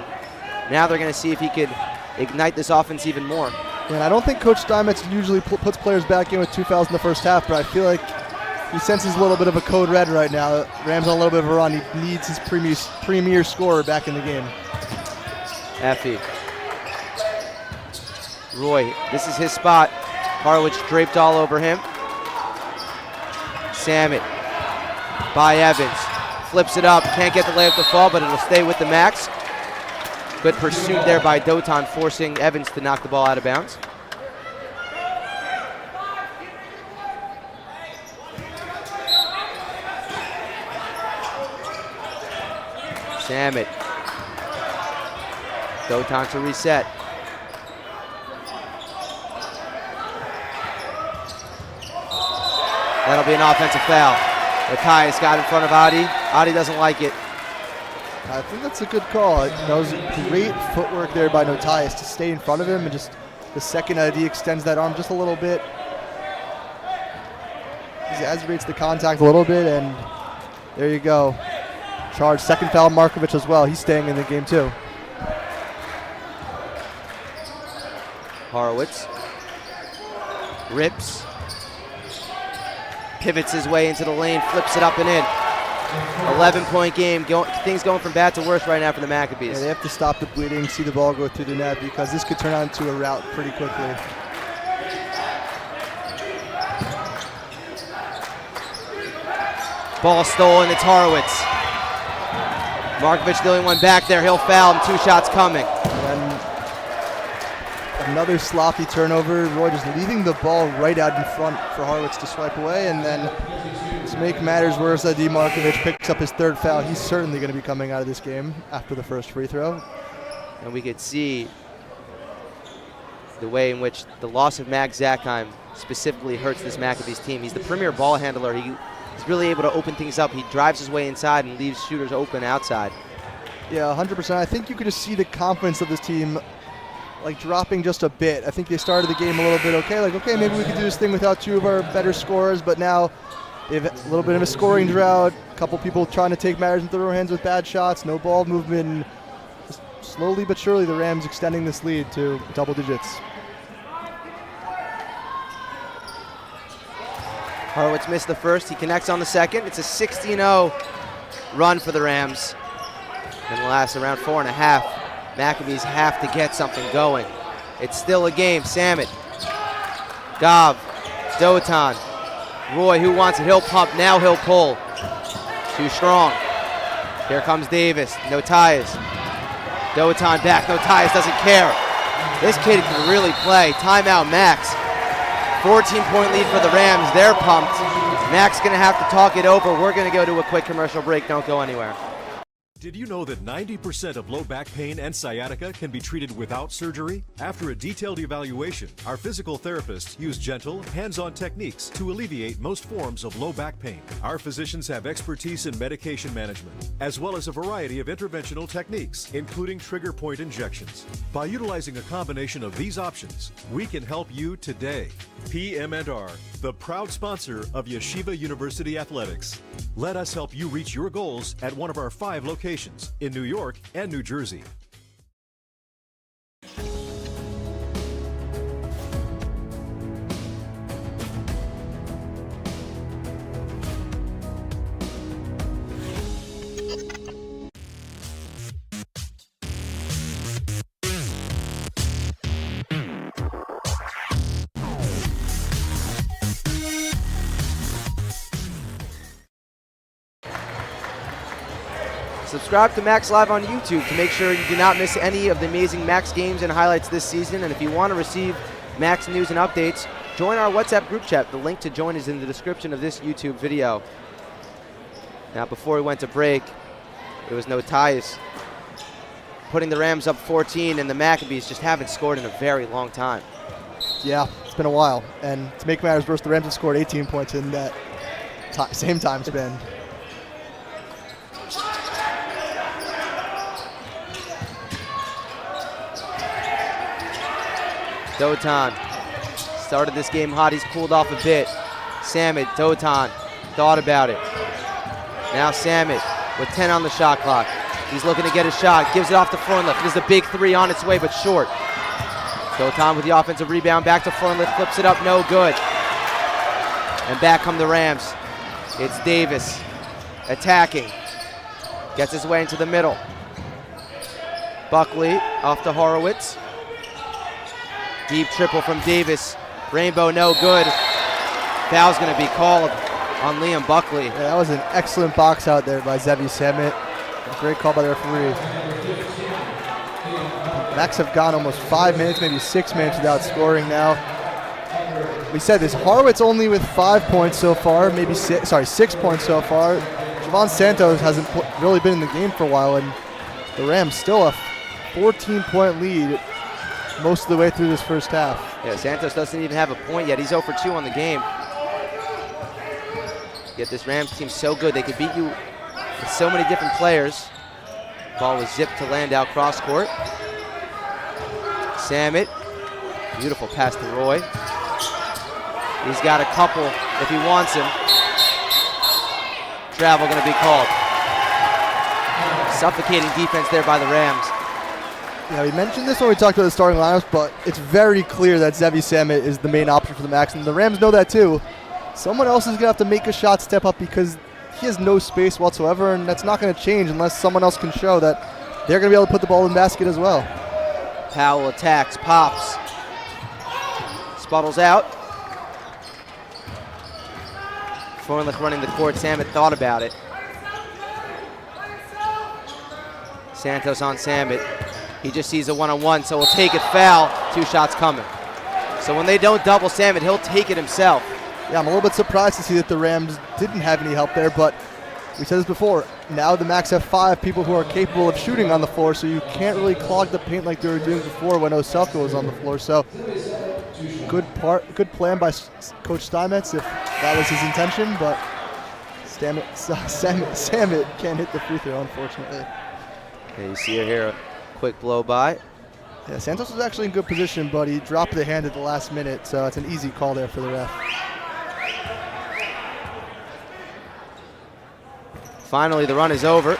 Now they're going to see if he could ignite this offense even more. And I don't think Coach Steinmetz usually puts players back in with 2 fouls in the first half, but I feel like he senses a little bit of a code red right now. Rams on a little bit of a run. He needs his premier scorer back in the game. Effie. Roy, this is his spot. Horowitz draped all over him. Samit by Evans. Flips it up. Can't get the layup to fall, but it'll stay with the Max. Good pursuit there by Dotan, forcing Evans to knock the ball out of bounds. Samit. Dotan to reset. That'll be an offensive foul. Matthias got in front of Adi. Adi doesn't like it. I think that's a good call. That was great footwork there by Notias to stay in front of him, and just the second Adi extends that arm just a little bit. He exaggerates the contact a little bit, and there you go. Charge, second foul, Markovic as well. He's staying in the game too. Horowitz rips, pivots his way into the lane, flips it up and in. 11-point game. Things going from bad to worse right now for the Maccabees. Yeah, they have to stop the bleeding, see the ball go through the net, because this could turn out into a rout pretty quickly. Ball stolen. It's Horowitz. Markovic the only one back there. He'll foul, and 2 shots coming. And another sloppy turnover. Roy just leaving the ball right out in front for Horowitz to swipe away, and then to make matters worse, Adi Markovic picks up his 3rd foul. He's certainly going to be coming out of this game after the first free throw. And we could see the way in which the loss of Mag Zakheim specifically hurts this Maccabees team. He's the premier ball handler. He's really able to open things up. He drives his way inside and leaves shooters open outside. Yeah, 100%. I think you could just see the confidence of this team like dropping just a bit. I think they started the game a little bit okay, maybe we could do this thing without 2 of our better scorers, but now they have a little bit of a scoring drought, a couple people trying to take matters into their own hands with bad shots, no ball movement. Just slowly but surely the Rams extending this lead to double digits. Horowitz missed the first. He connects on the second. It's a 16-0 run for the Rams. And the last around 4.5. Maccabees have to get something going. It's still a game. Samit, Gav, Dotan, Roy, who wants it? He'll pump. Now he'll pull. Too strong. Here comes Davis. Notias. Dotan back. Notias doesn't care. This kid can really play. Timeout, Max. 14-point lead for the Rams. They're pumped. Max going to have to talk it over. We're going to go to a quick commercial break. Don't go anywhere. Did you know that 90% of low back pain and sciatica can be treated without surgery? After a detailed evaluation, our physical therapists use gentle, hands-on techniques to alleviate most forms of low back pain. Our physicians have expertise in medication management, as well as a variety of interventional techniques, including trigger point injections. By utilizing a combination of these options, we can help you today. PM&R, the proud sponsor of Yeshiva University Athletics. Let us help you reach your goals at one of our 5 locations in New York and New Jersey. Subscribe to Max Live on YouTube to make sure you do not miss any of the amazing Max games and highlights this season. And if you want to receive Max news and updates, join our WhatsApp group chat. The link to join is in the description of this YouTube video. Now, before we went to break, There was no ties. Putting the Rams up 14, and the Maccabees just haven't scored in a very long time. Yeah, it's been a while. And to make matters worse, the Rams have scored 18 points in that same time span. Dotan started this game hot. He's cooled off a bit. Samit, Dotan thought about it. Now Samit with 10 on the shot clock. He's looking to get a shot. Gives it off to Freundlich. There's a big three on its way, but short. Dotan with the offensive rebound. Back to Freundlich. Flips it up. No good. And back come the Rams. It's Davis attacking. Gets his way into the middle. Buckley off to Horowitz. Deep triple from Davis. Rainbow no good. Foul's going to be called on Liam Buckley. Yeah, that was an excellent box out there by Zevi Samit. Great call by the referee. Macs have gone almost 5 minutes, maybe 6 minutes without scoring now. We said this, Horowitz only with 5 points so far, 6 points so far. Javon Santos hasn't really been in the game for a while, and the Rams still a 14-point lead most of the way through this first half. Yeah, Santos doesn't even have a point yet. He's 0 for 2 on the game. Yet this Rams team so good. They could beat you with so many different players. Ball was zipped to Landau cross court. Samit, beautiful pass to Roy. He's got a couple if he wants him. Travel going to be called. Suffocating defense there by the Rams. Yeah, we mentioned this when we talked about the starting lineups, but it's very clear that Zevi Samit is the main option for the Macs, and the Rams know that too. Someone else is going to have to make a shot step up because he has no space whatsoever, and that's not going to change unless someone else can show that they're going to be able to put the ball in the basket as well. Powell attacks, pops. Spuddles out. Freundlich running the court. Samit thought about it. Santos on Samit. He just sees a one-on-one, so he'll take it, foul. 2 shots coming. So when they don't double Samit, he'll take it himself. Yeah, I'm a little bit surprised to see that the Rams didn't have any help there, but we said this before. Now the Macs have 5 people who are capable of shooting on the floor, so you can't really clog the paint like they were doing before when Oselko was on the floor. So good plan by Coach Steinmetz if that was his intention, but Samit can't hit the free throw, unfortunately. Yeah, you see it here, a quick blow by. Yeah, Santos was actually in good position, but he dropped the hand at the last minute, so it's an easy call there for the ref. Finally, the run is over.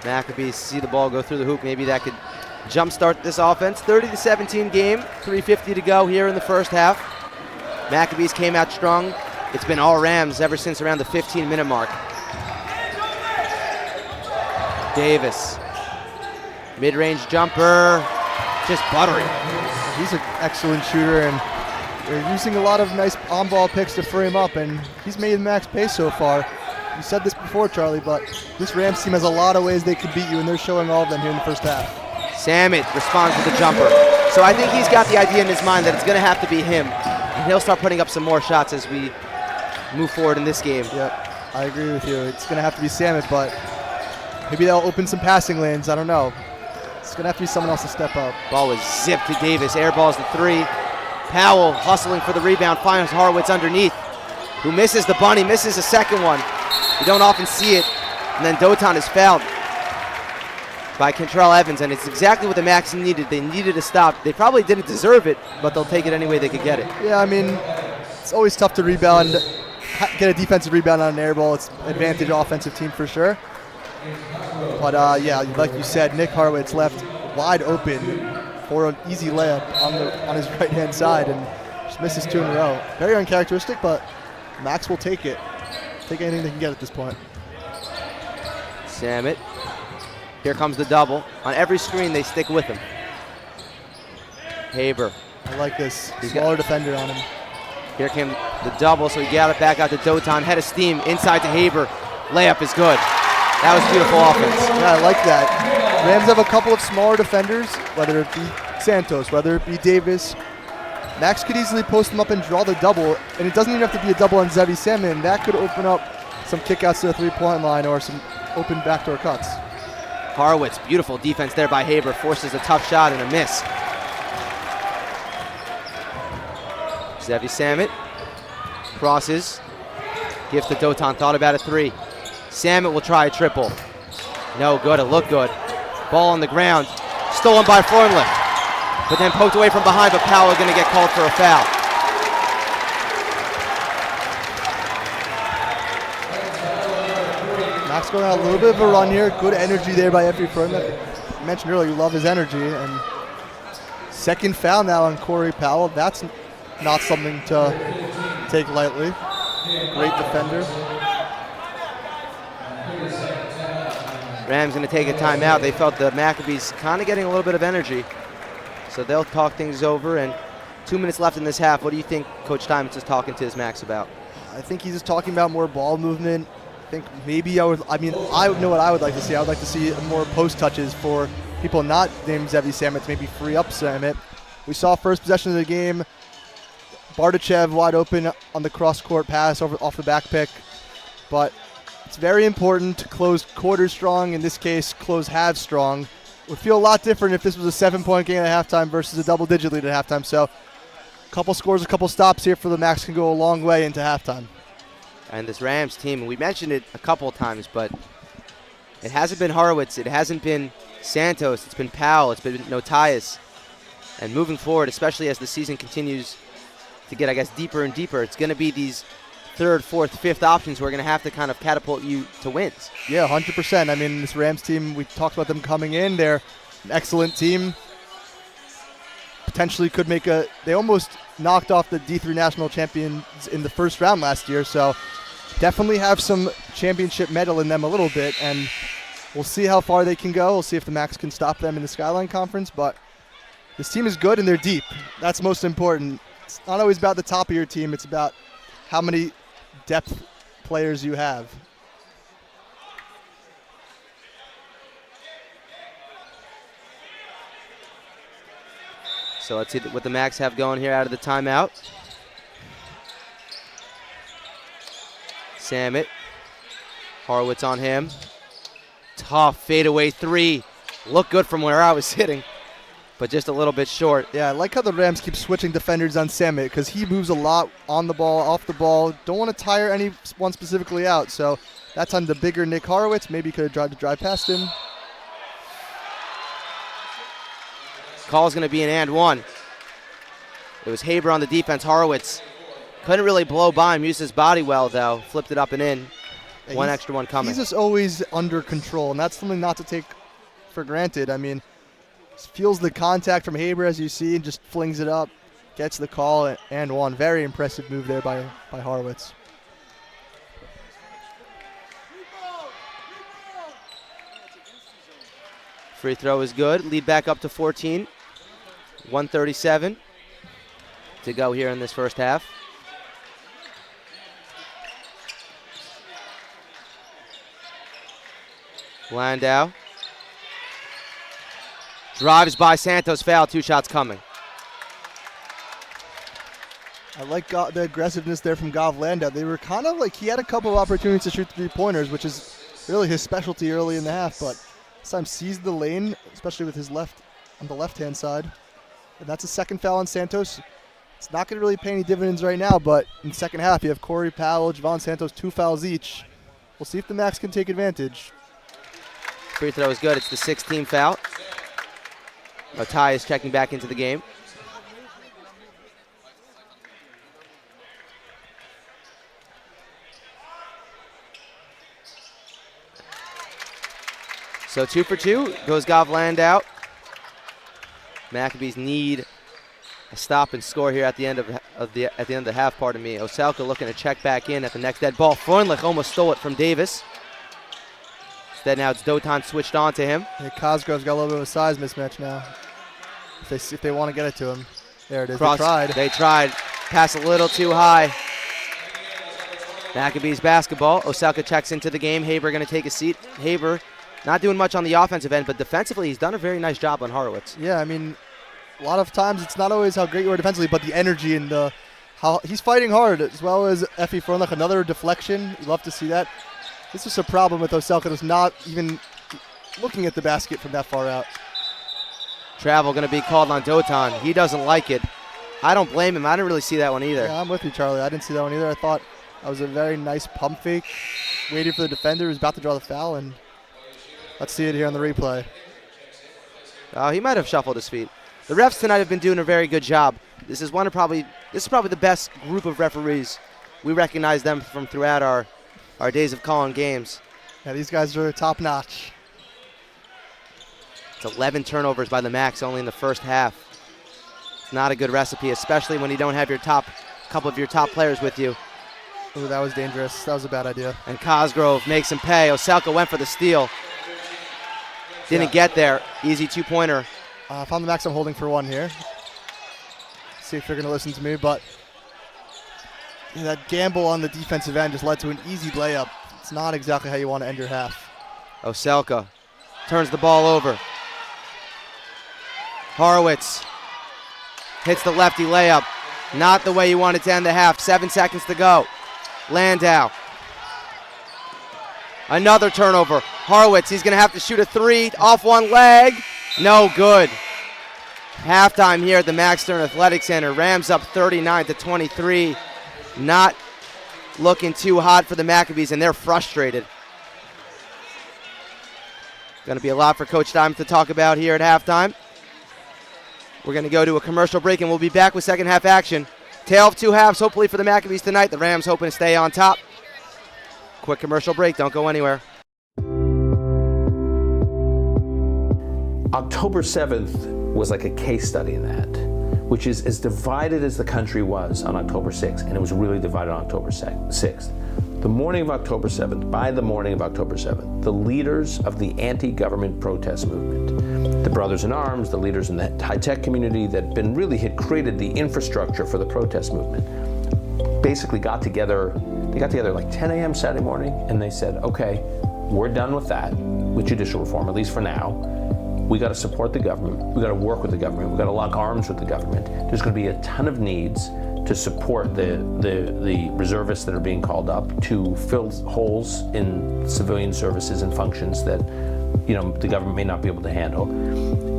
Maccabees see the ball go through the hoop. Maybe that could jumpstart this offense. 30-17 game, 3:50 to go here in the first half. Maccabees came out strong. It's been all Rams ever since around the 15-minute mark. Davis, mid-range jumper, just buttery. He's an excellent shooter, and they're using a lot of nice on-ball picks to frame up, and he's made the Max pay so far. You said this before, Charlie, but this Rams team has a lot of ways they could beat you, and they're showing all of them here in the first half. Samit responds with a jumper. So I think he's got the idea in his mind that it's going to have to be him, and he'll start putting up some more shots as we move forward in this game. Yep, I agree with you. It's going to have to be Samit, but maybe they'll open some passing lanes. I don't know. It's going to have to be someone else to step up. Ball was zipped to Davis. Airballs the 3. Powell hustling for the rebound, finds Horowitz underneath, who misses the bunny, misses a second one. You don't often see it. And then Dotan is fouled by Kentrell Evans, and it's exactly what the Macs needed. They needed a stop. They probably didn't deserve it, but they'll take it any way they could get it. Yeah, I mean, it's always tough to rebound, get a defensive rebound on an air ball. It's advantage offensive team for sure. But yeah, like you said, Nick Horowitz left wide open for an easy layup on his right-hand side and just misses 2 in a row. Very uncharacteristic, but Max will take it. Take anything they can get at this point. Samit. Here comes the double. On every screen, they stick with him. Haber. I like this. Smaller defender on him. Here came the double, so he got it back out to Dotan. Head of steam inside to Haber. Layup is good. That was beautiful offense. Yeah, I like that. Rams have a couple of smaller defenders, whether it be Santos, whether it be Davis. Max could easily post them up and draw the double, and it doesn't even have to be a double on Zevi Salmon. That could open up some kickouts to the 3-point line or some open backdoor cuts. Horowitz, beautiful defense there by Haber, forces a tough shot and a miss. Zevi Samet crosses, gives to Dotan, thought about a three. Samet will try a triple. No good, it looked good. Ball on the ground, stolen by Freundlich, but then poked away from behind, but Powell going to get called for a foul. Max going on a little bit of a run here. Good energy there by Effie Freundlich. I mentioned earlier, you love his energy. And second foul now on Corey Powell. That's not something to take lightly. Great defender. Rams going to take a timeout. They felt the Maccabees kind of getting a little bit of energy. So they'll talk things over. And 2 minutes left in this half. What do you think Coach Steinmetz is talking to his Max about? I think he's just talking about more ball movement. I think maybe I know what I would like to see. I would like to see more post touches for people not named Zevi Samet to maybe free up Samet. We saw first possession of the game. Bardachev wide open on the cross-court pass off the back pick. But it's very important to close quarters strong. In this case, close halves strong. It would feel a lot different if this was a 7-point game at halftime versus a double-digit lead at halftime. So a couple scores, a couple stops here for the Max can go a long way into halftime. And this Rams team, and we mentioned it a couple of times, but it hasn't been Horowitz, it hasn't been Santos, it's been Powell, it's been Notias. And moving forward, especially as the season continues to get, I guess, deeper and deeper, it's going to be these third, fourth, fifth options who are going to have to kind of catapult you to wins. Yeah, 100%. I mean, this Rams team, we talked about them coming in. They're an excellent team. Potentially could make they almost knocked off the D3 national champions in the first round last year, so definitely have some championship medal in them a little bit, and we'll see how far they can go. We'll see if the Max can stop them in the Skyline Conference, but this team is good and they're deep. That's most important. It's not always about the top of your team, it's about how many depth players you have. So let's see what the Max have going here out of the timeout. Samet. Horowitz on him. Tough fadeaway three. Looked good from where I was sitting, but just a little bit short. Yeah, I like how the Rams keep switching defenders on Samet because he moves a lot on the ball, off the ball. Don't want to tire anyone specifically out. So that's on the bigger Nick Horowitz. Maybe could have tried to drive past him. Call's going to be an and one. It was Haber on the defense. Horowitz couldn't really blow by him. Used his body well, though. Flipped it up and in. One extra one coming. He's just always under control, and that's something not to take for granted. I mean, feels the contact from Haber, as you see, and just flings it up. Gets the call and one. Very impressive move there by Horowitz. Free throw is good. Lead back up to 14. 1:37 to go here in this first half. Landau drives by Santos, foul, 2 shots coming. I like the aggressiveness there from Gav Landau. They were kind of like, he had a couple of opportunities to shoot 3-pointers, which is really his specialty early in the half, but this time seized the lane, especially with his left on the left-hand side. And that's a second foul on Santos. It's not going to really pay any dividends right now, but in the second half, you have Corey Powell, Javon Santos, 2 fouls each. We'll see if the Max can take advantage. Free throw is good. It's the 16th foul. Otai is checking back into the game. So 2 for 2 goes Gav Landau. Maccabees need a stop and score here at the end of the half. Pardon me. Oselka looking to check back in at the next dead ball. Freundlich almost stole it from Davis. Instead now it's Dotan switched on to him. Yeah, Cosgrove's got a little bit of a size mismatch now. If they want to get it to him. There it is. They tried. Pass a little too high. Maccabees basketball. Oselka checks into the game. Haber going to take a seat. Haber not doing much on the offensive end, but defensively he's done a very nice job on Horowitz. Yeah, I mean, a lot of times it's not always how great you are defensively, but the energy and how he's fighting hard, as well as Effie Freundlich. Another deflection. You love to see that. This was a problem with Oselka, was not even looking at the basket from that far out. Travel going to be called on Dotan. He doesn't like it. I don't blame him. I didn't really see that one either. Yeah, I'm with you, Charlie. I didn't see that one either. I thought that was a very nice pump fake, waiting for the defender who was about to draw the foul, and let's see it here on the replay. He might have shuffled his feet. The refs tonight have been doing a very good job. This is probably the best group of referees. We recognize them from throughout our days of calling games. Yeah, these guys are top notch. It's 11 turnovers by the Max only in the first half. It's not a good recipe, especially when you don't have couple of your top players with you. Ooh, that was dangerous. That was a bad idea. And Cosgrove makes him pay. Oselka went for the steal. Didn't get there. Easy two-pointer. If I'm the Max, I'm holding for one here. See if you're going to listen to me, but that gamble on the defensive end just led to an easy layup. It's not exactly how you want to end your half. Oselka turns the ball over. Horowitz hits the lefty layup. Not the way you wanted to end the half. 7 seconds to go. Landau. Another turnover. Horowitz, he's going to have to shoot a three off one leg. No good. Halftime here at the Max Stern Athletic Center. Rams up 39-23. Not looking too hot for the Maccabees, and they're frustrated. Going to be a lot for Coach Diamond to talk about here at halftime. We're going to go to a commercial break, and we'll be back with second half action. Tale of two halves, hopefully, for the Maccabees tonight. The Rams hoping to stay on top. Quick commercial break. Don't go anywhere. October 7th was like a case study in that, which is as divided as the country was on October 6th, and it was really divided on October 6th. The morning of October 7th, by the morning of October 7th, the leaders of the anti-government protest movement, the Brothers in Arms, the leaders in the high-tech community that had created the infrastructure for the protest movement, basically got together. They got together like 10 a.m. Saturday morning, and they said, okay, we're done with that, with judicial reform, at least for now. We got to support the government. We got to work with the government. We got to lock arms with the government. There's going to be a ton of needs to support the reservists that are being called up to fill holes in civilian services and functions that the government may not be able to handle.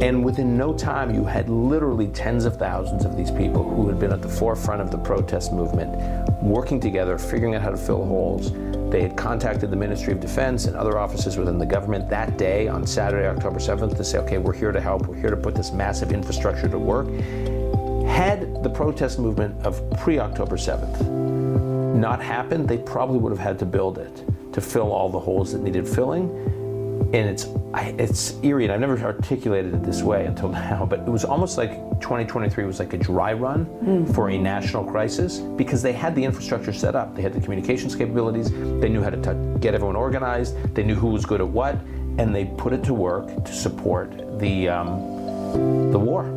And within no time, you had literally tens of thousands of these people who had been at the forefront of the protest movement, working together, figuring out how to fill holes. They had contacted the Ministry of Defense and other offices within the government that day on Saturday, October 7th, to say, okay, we're here to help. We're here to put this massive infrastructure to work. Had the protest movement of pre-October 7th not happened, they probably would have had to build it to fill all the holes that needed filling. And it's eerie, and I never articulated it this way until now, but it was almost like 2023 was like a dry run for a national crisis, because they had the infrastructure set up. They had the communications capabilities. They knew how to get everyone organized. They knew who was good at what, and they put it to work to support the war.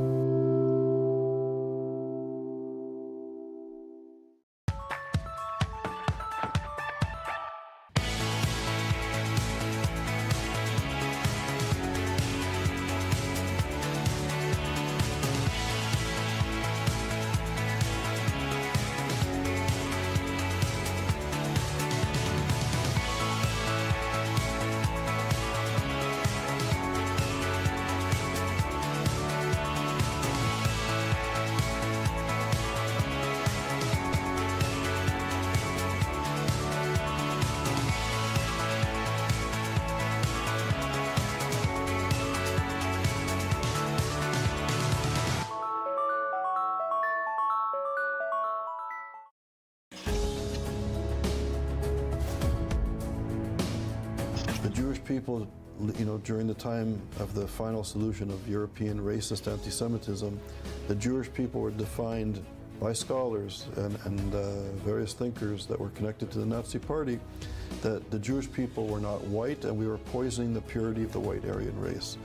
People, during the time of the final solution of European racist anti-Semitism, the Jewish people were defined by scholars and various thinkers that were connected to the Nazi Party, that the Jewish people were not white, and we were poisoning the purity of the white Aryan race.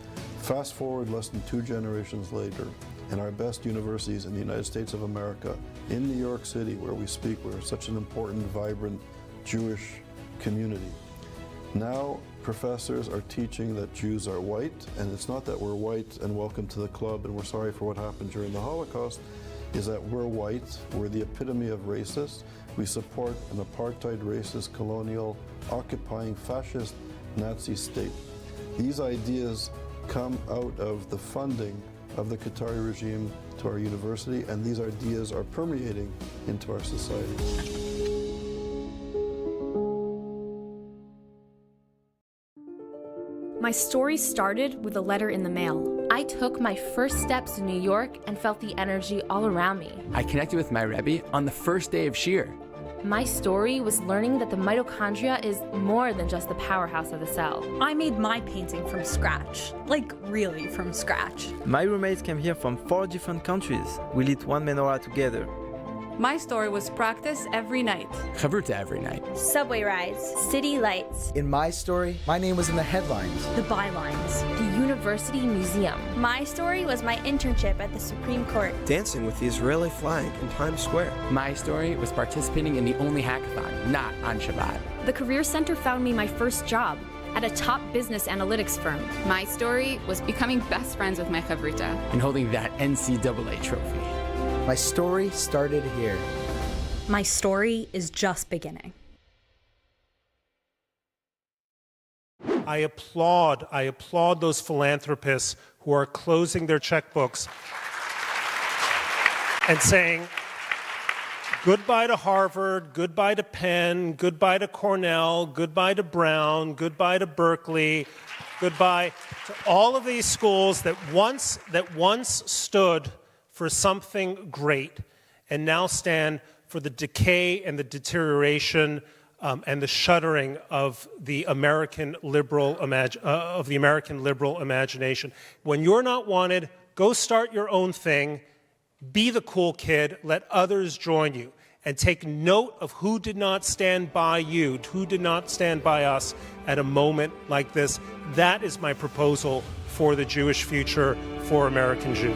Fast forward less than 2 generations later, in our best universities in the United States of America, in New York City, where we speak, we're such an important, vibrant Jewish community. Now, professors are teaching that Jews are white, and it's not that we're white and welcome to the club and we're sorry for what happened during the Holocaust, is that we're white, we're the epitome of racist, We support an apartheid, racist, colonial, occupying, fascist, Nazi state. These ideas come out of the funding of the Qatari regime to our university, and these ideas are permeating into our society. My story started with a letter in the mail. I took my first steps in New York and felt the energy all around me. I connected with my Rebbe on the first day of Shir. My story was learning that the mitochondria is more than just the powerhouse of the cell. I made my painting from scratch. Like, really from scratch. My roommates came here from 4 different countries. We lit one menorah together. My story was practice every night. Chavruta every night. Subway rides, city lights. In my story, my name was in the headlines. The bylines. The University Museum. My story was my internship at the Supreme Court. Dancing with the Israeli flag in Times Square. My story was participating in the only hackathon, not on Shabbat. The Career Center found me my first job at a top business analytics firm. My story was becoming best friends with my chavruta. And holding that NCAA trophy. My story started here. My story is just beginning. I applaud those philanthropists who are closing their checkbooks and saying, goodbye to Harvard, goodbye to Penn, goodbye to Cornell, goodbye to Brown, goodbye to Berkeley, goodbye to all of these schools that once stood for something great and now stand for the decay and the deterioration and the shuddering of the American liberal imagination. When you're not wanted, go start your own thing, be the cool kid, let others join you, and take note of who did not stand by you, who did not stand by us at a moment like this. That is my proposal for the Jewish future for American Jews.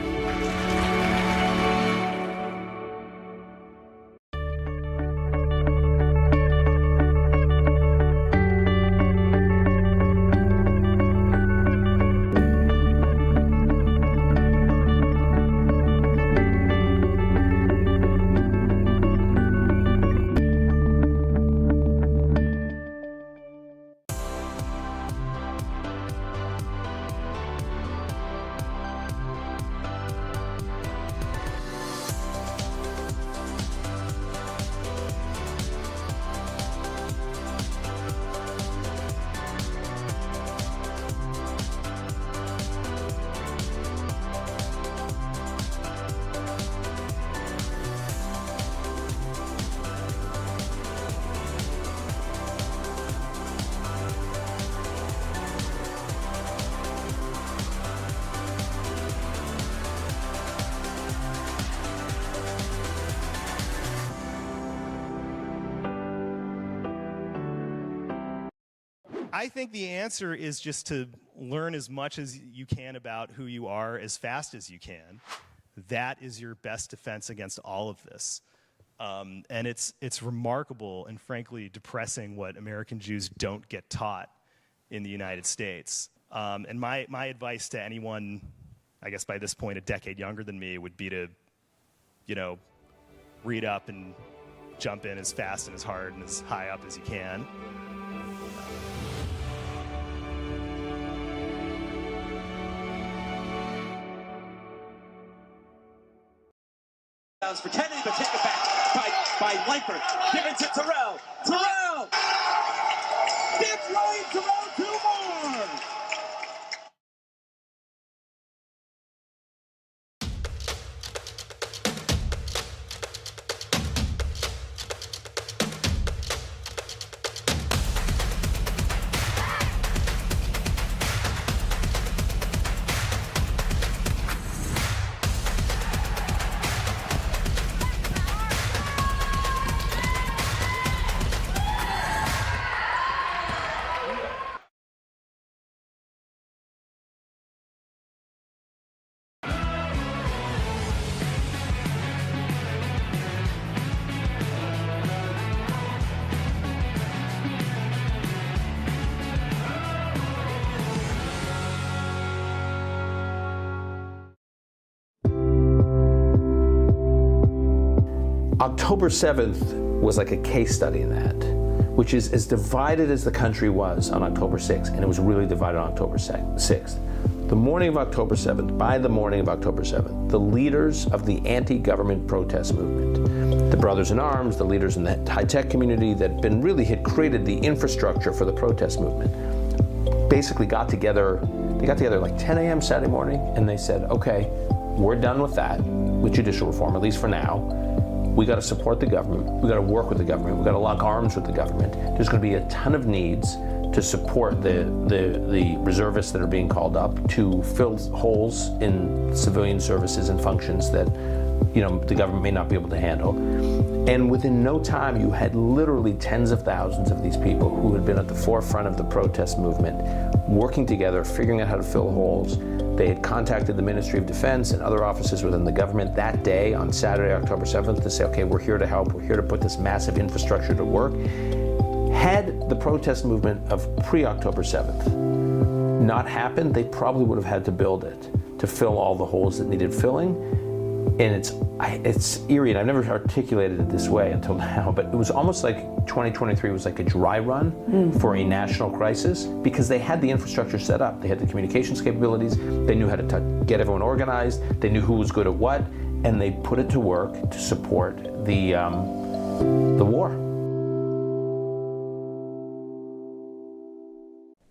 I think the answer is just to learn as much as you can about who you are as fast as you can. That is your best defense against all of this. And it's remarkable and frankly depressing what American Jews don't get taught in the United States. And my advice to anyone, I guess by this point a decade younger than me, would be to, read up and jump in as fast and as hard and as high up as you can. Pretending to take it back by Langford. Given to Terrell. Terrell! That's right, Terrell, 2 more! October 7th was like a case study in that, which is as divided as the country was on October 6th, and it was really divided on October 6th. The morning of October 7th, by the morning of October 7th, the leaders of the anti-government protest movement, the Brothers in Arms, the leaders in the high-tech community that had created the infrastructure for the protest movement, basically got together like 10 a.m. Saturday morning, and they said, okay, we're done with that, with judicial reform, at least for now. We got to support the government. We got to work with the government. We got to lock arms with the government. There's going to be a ton of needs to support the reservists that are being called up to fill holes in civilian services and functions that, the government may not be able to handle. And within no time, you had literally tens of thousands of these people who had been at the forefront of the protest movement, working together, figuring out how to fill holes. They had contacted the Ministry of Defense and other offices within the government that day on Saturday, October 7th, to say, okay, we're here to help. We're here to put this massive infrastructure to work. Had the protest movement of pre-October 7th not happened, they probably would have had to build it to fill all the holes that needed filling. And it's eerie, and I've never articulated it this way until now, but it was almost like 2023 was like a dry run for a national crisis, because they had the infrastructure set up. They had the communications capabilities, they knew how to get everyone organized, they knew who was good at what, and they put it to work to support the war.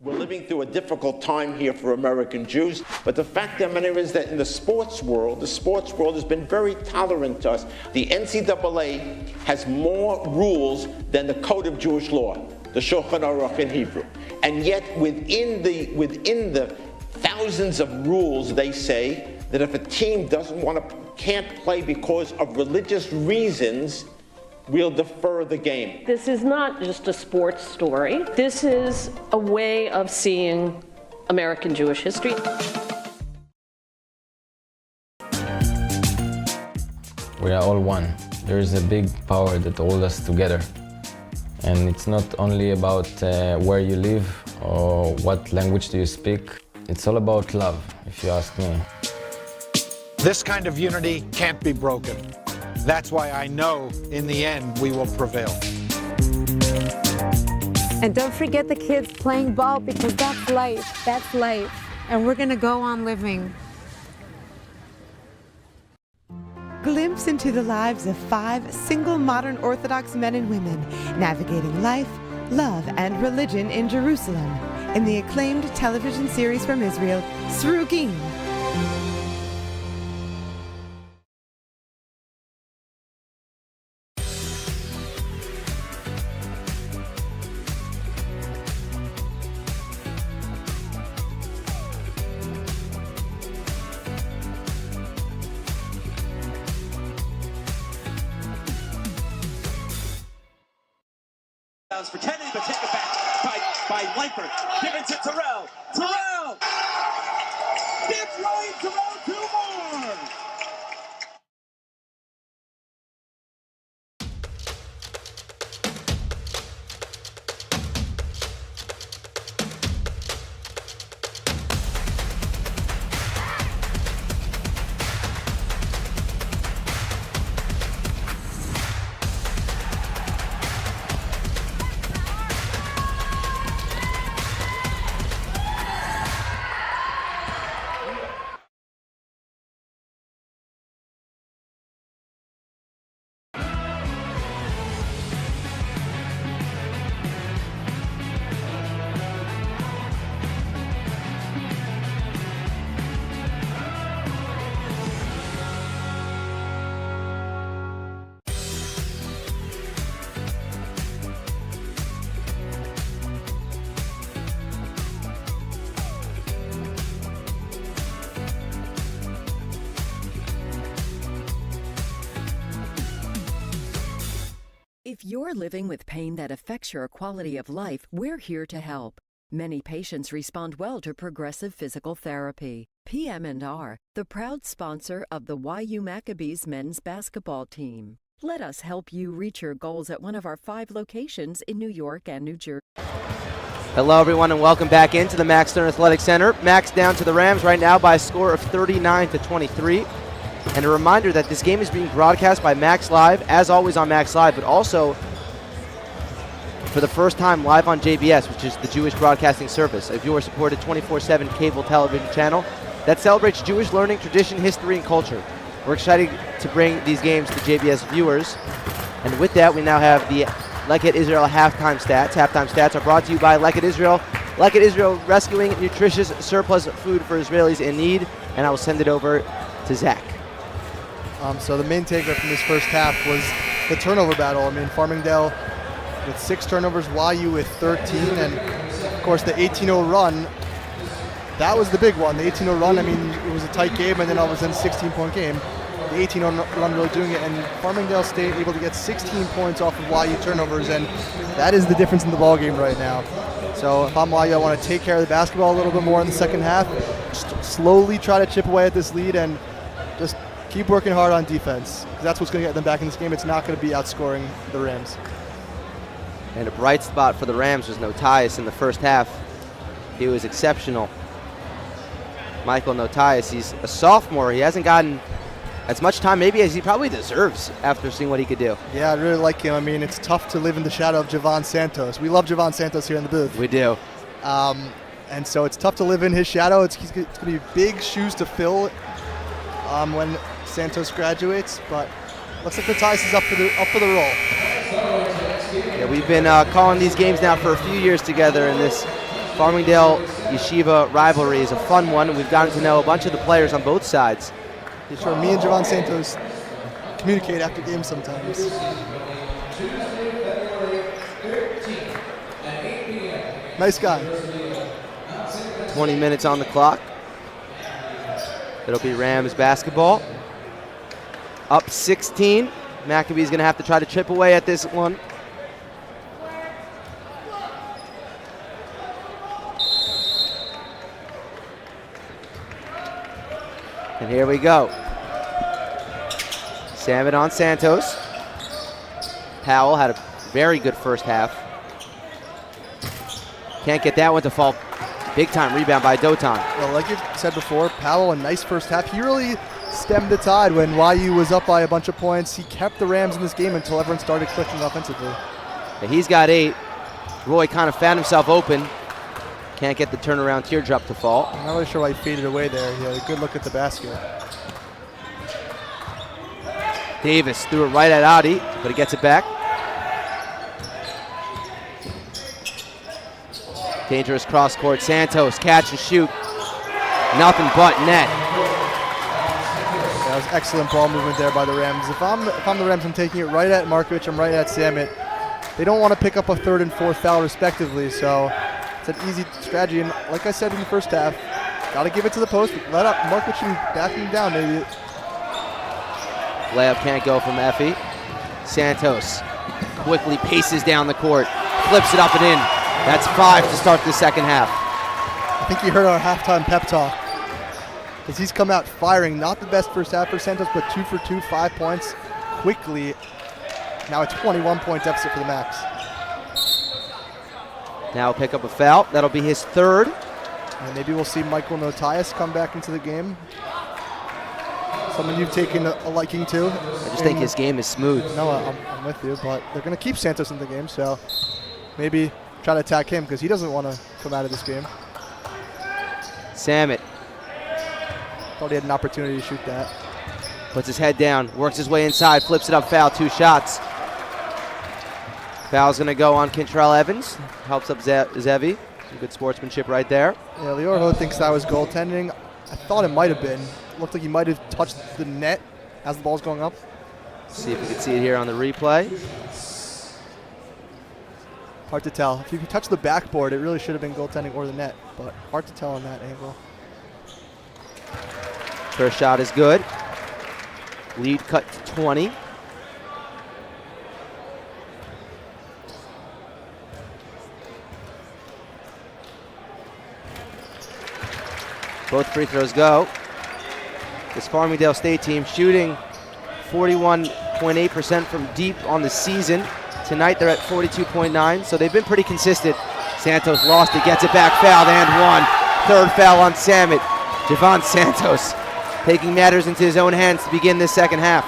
We're living through a difficult time here for American Jews, but the fact of the matter is that in the sports world has been very tolerant to us. The NCAA has more rules than the Code of Jewish Law, the Shulchan Aruch in Hebrew. And yet within the thousands of rules, they say that if a team can't play because of religious reasons, we'll defer the game. This is not just a sports story. This is a way of seeing American Jewish history. We are all one. There is a big power that holds us together. And it's not only about where you live or what language do you speak. It's all about love, if you ask me. This kind of unity can't be broken. That's why I know, in the end, we will prevail. And don't forget the kids playing ball, because that's life. That's life. And we're going to go on living. Glimpse into the lives of 5 single modern Orthodox men and women navigating life, love, and religion in Jerusalem in the acclaimed television series from Israel, Ceremonial. Pretending to take it back by Langford. Given to Terrell. Terrell! Dips right, Terrell, 2 more! If you're living with pain that affects your quality of life, we're here to help. Many patients respond well to progressive physical therapy. PM&R, the proud sponsor of the YU Maccabees men's basketball team. Let us help you reach your goals at one of our 5 locations in New York and New Jersey. Hello, everyone, and welcome back into the Max Stern Athletic Center. Max down to the Rams right now by a score of 39-23. And a reminder that this game is being broadcast by Max Live, as always on Max Live, but also for the first time live on JBS, which is the Jewish Broadcasting Service, a viewer-supported 24/7 cable television channel that celebrates Jewish learning, tradition, history, and culture. We're excited to bring these games to JBS viewers. And with that, we now have the Leket Israel halftime stats. Halftime stats are brought to you by Leket Israel. Leket Israel, rescuing nutritious surplus food for Israelis in need. And I will send it over to Zach. So the main takeaway from this first half was the turnover battle. I mean, Farmingdale with 6 turnovers, YU with 13, and of course the 18-0 run. That was the big one. The 18-0 run, I mean, it was a tight game, and then all of a sudden 16-point game. The 18-0 run really doing it, and Farmingdale State able to get 16 points off of YU turnovers, and that is the difference in the ball game right now. So if I'm YU, I want to take care of the basketball a little bit more in the second half, slowly try to chip away at this lead, and just keep working hard on defense. That's what's going to get them back in this game. It's not going to be outscoring the Rams. And a bright spot for the Rams was Notias in the first half. He was exceptional. Michael Notias, he's a sophomore. He hasn't gotten as much time maybe as he probably deserves after seeing what he could do. Yeah, I really like him. I mean, it's tough to live in the shadow of Javon Santos. We love Javon Santos here in the booth. We do. And so it's tough to live in his shadow. It's going to be big shoes to fill when Santos graduates, but looks like Notias is up for the role. Yeah, we've been calling these games now for a few years together, and this Farmingdale Yeshiva rivalry is a fun one, and we've gotten to know a bunch of the players on both sides. Yeah, sure, me and Javon Santos communicate after games sometimes. Nice guy. 20 minutes on the clock. It'll be Rams basketball. Up 16. McAbee's going to have to try to chip away at this one. And here we go. Salmon on Santos. Powell had a very good first half. Can't get that one to fall. Big time rebound by Dotan. Well, like you said before, Powell, a nice first half. He really stemmed the tide when YU was up by a bunch of points. He kept the Rams in this game until everyone started clicking offensively. Yeah, he's got 8. Roy kind of found himself open. Can't get the turnaround teardrop to fall. I'm not really sure why he faded away there. He had a good look at the basket. Davis threw it right at Adi, but he gets it back. Dangerous cross court. Santos, catch and shoot. Nothing but net. That was excellent ball movement there by the Rams. If I'm the Rams, I'm taking it right at Markovich. I'm right at Samit. They don't want to pick up a 3rd and 4th foul respectively, so it's an easy strategy. And like I said in the first half, got to give it to the post. Let up Markovich should be backing down maybe. Layup can't go from Effie. Santos quickly paces down the court, flips it up and in. That's 5 to start the second half. I think you heard our halftime pep talk, because he's come out firing. Not the best first half for Santos, but 2 for 2, 5 points quickly. Now a 21-point deficit for the Max. Now pick up a foul. That'll be his 3rd. And maybe we'll see Michael Notias come back into the game. Someone you've taken a liking to. I just think his game is smooth. No, I'm with you, but they're going to keep Santos in the game, so maybe try to attack him because he doesn't want to come out of this game. Samit. Thought he had an opportunity to shoot that. Puts his head down, works his way inside, flips it up, foul, 2 shots. Foul's going to go on Kentrell Evans. Helps up Zevi. Some good sportsmanship right there. Yeah, Lior Ho thinks that was goaltending. I thought it might have been. Looked like he might have touched the net as the ball's going up. See if we can see it here on the replay. Hard to tell. If you touch the backboard, it really should have been goaltending or the net, but hard to tell on that angle. First shot is good. Lead cut to 20. Both free throws go. This Farmingdale State team shooting 41.8% from deep on the season. Tonight they're at 42.9, so they've been pretty consistent. Santos lost it, gets it back, fouled, and 1. 3rd foul on Samit. Javon Santos taking matters into his own hands to begin this second half.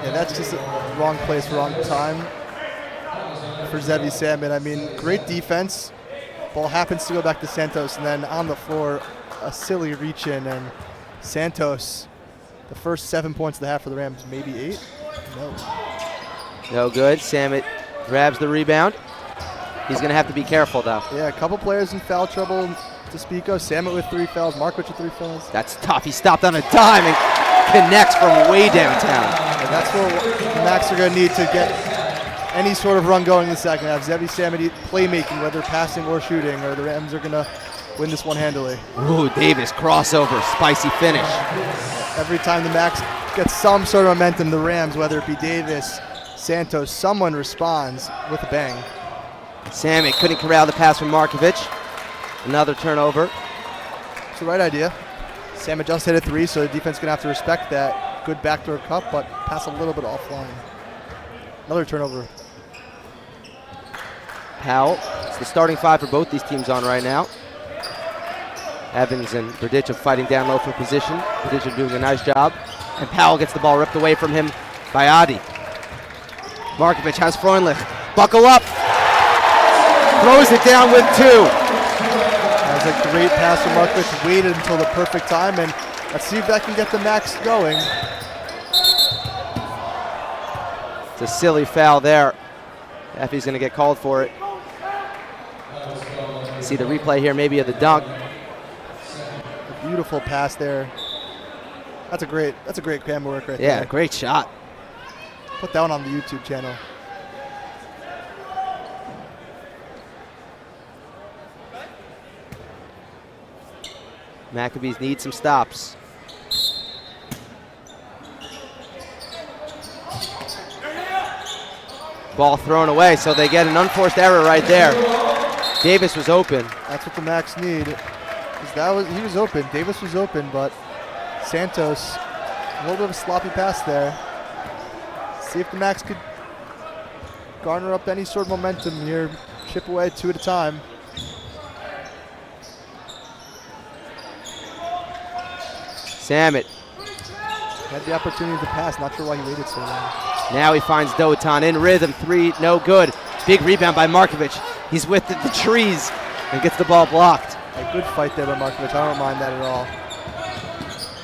Yeah, that's just a wrong place, wrong time for Zevi Salmon. I mean, great defense. Ball happens to go back to Santos, and then on the floor, a silly reach in, and Santos, the first 7 points of the half for the Rams, maybe 8? No. No good. Samet grabs the rebound. He's going to have to be careful, though. Yeah, a couple players in foul trouble to speak of. Samet with 3 fouls, Markovic with 3 fouls. That's tough. He stopped on a dime and connects from way downtown. And that's what the Macs are going to need to get any sort of run going in the second half. Zevi Salmon playmaking, whether passing or shooting, or the Rams are going to win this one handily. Ooh, Davis crossover, spicy finish. Every time the Macs get some sort of momentum, the Rams, whether it be Davis, Santos, someone responds with a bang. Samet couldn't corral the pass from Markovic. Another turnover. It's the right idea. Samet just hit a 3, so the defense is going to have to respect that. Good backdoor cut, but pass a little bit offline. Another turnover. Powell. It's the starting 5 for both these teams on right now. Evans and Berditchev fighting down low for position. Berditchev doing a nice job. And Powell gets the ball ripped away from him by Adi. Markovic has Freundlich. Buckle up. Throws it down with 2. That was a great pass from Markovic. Waited until the perfect time, and let's see if that can get the Macs going. It's a silly foul there. Effie's going to get called for it. See the replay here maybe of the dunk. A beautiful pass there. That's a great camera work right there. Yeah, great shot. Put that one on the YouTube channel. Maccabees need some stops. Ball thrown away, so they get an unforced error right there. Davis was open. That's what the Macs need. He was open. Davis was open, but Santos, a little bit of a sloppy pass there. See if the Macs could garner up any sort of momentum here. Chip away 2 at a time. Samet. Had the opportunity to pass. Not sure why he waited so long. Now he finds Dotan in rhythm. 3, no good. Big rebound by Markovic. He's with the trees and gets the ball blocked. A good fight there by Markovic. I don't mind that at all.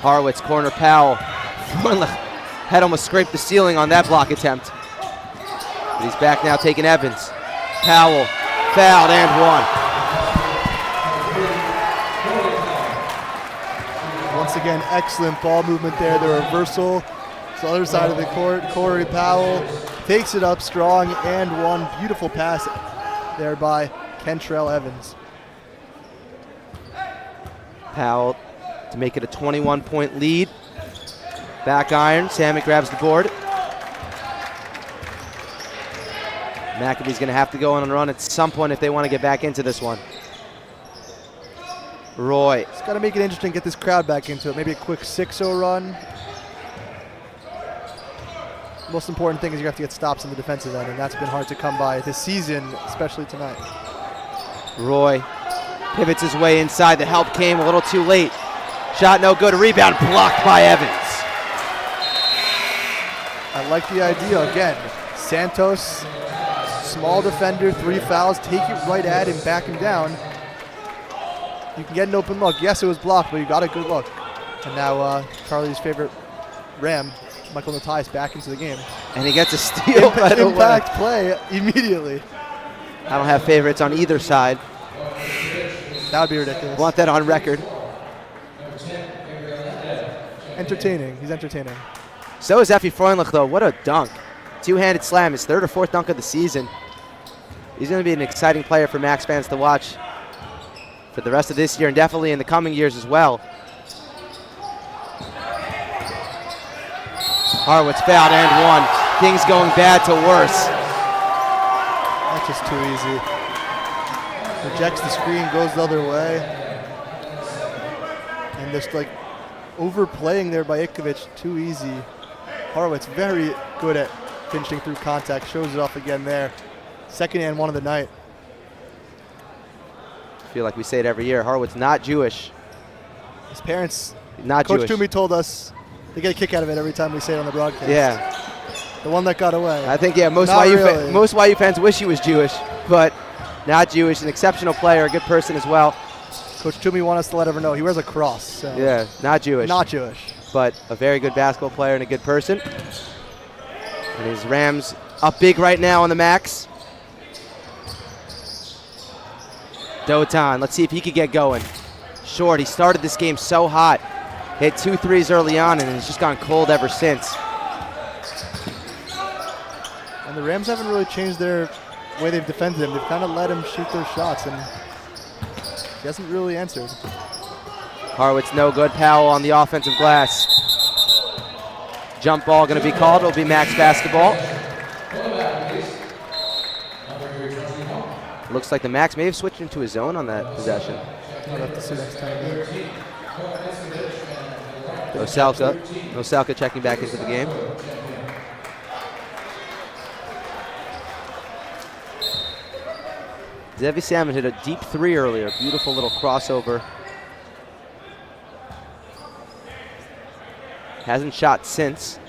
Horowitz, corner Powell. Head almost scraped the ceiling on that block attempt. But he's back now taking Evans. Powell fouled and 1. Once again, excellent ball movement there. The reversal to the other side of the court. Corey Powell takes it up strong and 1. Beautiful pass there by Kentrell Evans. Powell to make it a 21-point lead. Back iron. Samet grabs the board. Maccabee's going to have to go on a run at some point if they want to get back into this one. Roy. It's got to make it interesting, get this crowd back into it. Maybe a quick 6-0 run. Most important thing is you have to get stops in the defensive end, and that's been hard to come by this season, especially tonight. Roy pivots his way inside. The help came a little too late. Shot no good. Rebound blocked by Evans. I like the idea. Again, Santos, small defender, 3 fouls. Take it right at him, back him down. You can get an open look. Yes, it was blocked, but you got a good look. And now Charlie's favorite Ram, Michael Natias, back into the game. And he gets a steal. Impact play immediately. I don't have favorites on either side. That would be ridiculous. Want that on record. Entertaining. He's entertaining. So is Effie Freundlich, though. What a dunk. Two-handed slam. His 3rd or 4th dunk of the season. He's going to be an exciting player for Macs fans to watch for the rest of this year and definitely in the coming years as well. Horowitz fouled and 1. Things going bad to worse. That's just too easy. Rejects the screen, goes the other way. And just like overplaying there by Ikovic, too easy. Horowitz very good at finishing through contact, shows it off again there. 2nd and 1 of the night. I feel like we say it every year. Horowitz not Jewish. His parents Not Coach Jewish. Toomey told us they get a kick out of it every time we say it on the broadcast. Yeah. The one that got away. I think, most Not YU, really. most YU fans wish he was Jewish, but not Jewish. An exceptional player, a good person as well. Coach Toomey wanted us to let everyone know he wears a cross. So. Yeah, not Jewish. Not Jewish. But a very good basketball player and a good person. And his Rams up big right now on the max. Dotan, let's see if he could get going. Short, he started this game so hot. Hit 2 threes early on and has just gone cold ever since. And the Rams haven't really changed their way they've defended him. They've kind of let him shoot their shots, and he hasn't really answered. Harwitz no good. Powell on the offensive glass. Jump ball going to be called. It'll be Max basketball. Looks like the Max may have switched into his zone on that possession. I'll have to see next time. Oselka checking back into the game. Zevi Salmon hit a deep 3 earlier. Beautiful little crossover. Hasn't shot since.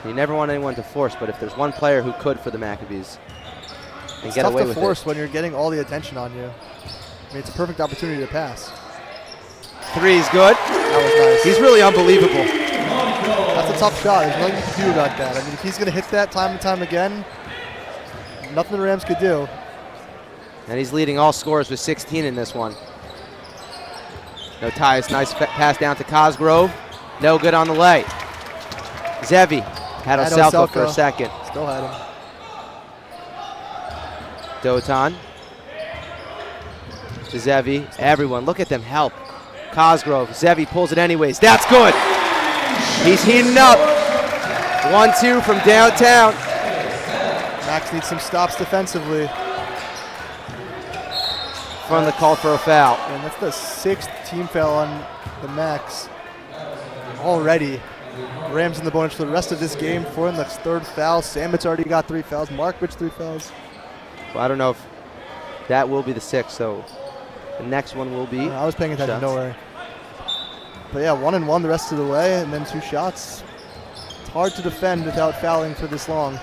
You never want anyone to force, but if there's one player who could for the Maccabees and get away with it. It's tough to force when you're getting all the attention on you. I mean, it's a perfect opportunity to pass. 3 is good. That was nice. He's really unbelievable. That's a tough shot. There's nothing you can do about that. I mean, if he's going to hit that time and time again, nothing the Rams could do. And he's leading all scorers with 16 in this one. No ties. Nice pass down to Cosgrove. No good on the lay. Zevi had Oselka for a second. Still had him. Dotan to Zevi. Everyone, look at them help. Cosgrove. Zevi pulls it anyways. That's good. He's heating up. 1-2 from downtown. Max needs some stops defensively. From the call for a foul. And that's the 6th team foul on the Max already. Rams in the bonus for the rest of this game. 4 in the 3rd foul. Samet's already got 3 fouls. Markovich 3 fouls. Well, I don't know if that will be the 6th, so the next one will be. I was paying attention, don't worry. But yeah, 1 and 1 the rest of the way, and then 2 shots. It's hard to defend without fouling for this long.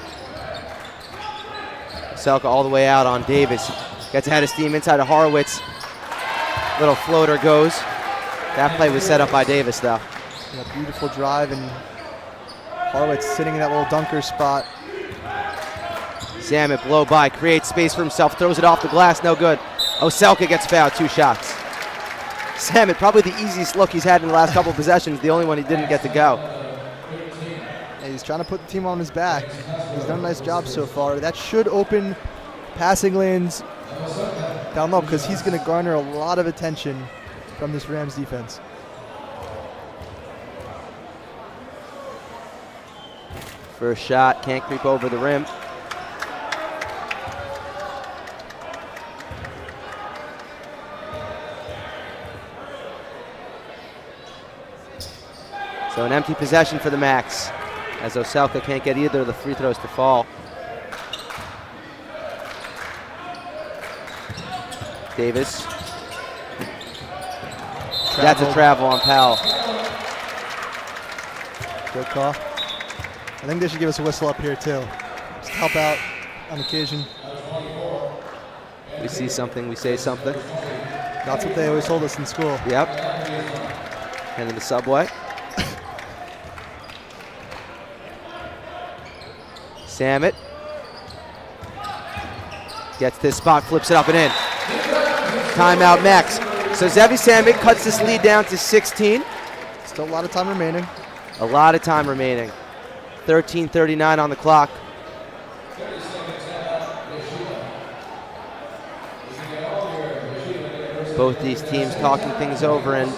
Selka all the way out on Davis. Gets ahead of steam inside of Horowitz. Little floater goes. That play was set up by Davis, though. Yeah, beautiful drive, and Horowitz sitting in that little dunker spot. Zamet blow by, creates space for himself, throws it off the glass, no good. Oselka gets fouled, 2 shots. Zamet, probably the easiest look he's had in the last couple of possessions, the only one he didn't get to go. Yeah, he's trying to put the team on his back. He's done a nice job so far. That should open passing lanes down low because he's going to garner a lot of attention from this Rams defense. First shot, can't creep over the rim. So an empty possession for the Max, as Oselka can't get either of the free throws to fall. Davis. That's a travel on Powell. Good call. I think they should give us a whistle up here too. Just help out on occasion. We see something, we say something. That's what they always told us in school. Yep. And in the subway. Samet. Gets this spot, flips it up and in. Timeout Max. So Zevi Samet cuts this lead down to 16. Still a lot of time remaining. A lot of time remaining. 13:39 on the clock. Both these teams talking things over, and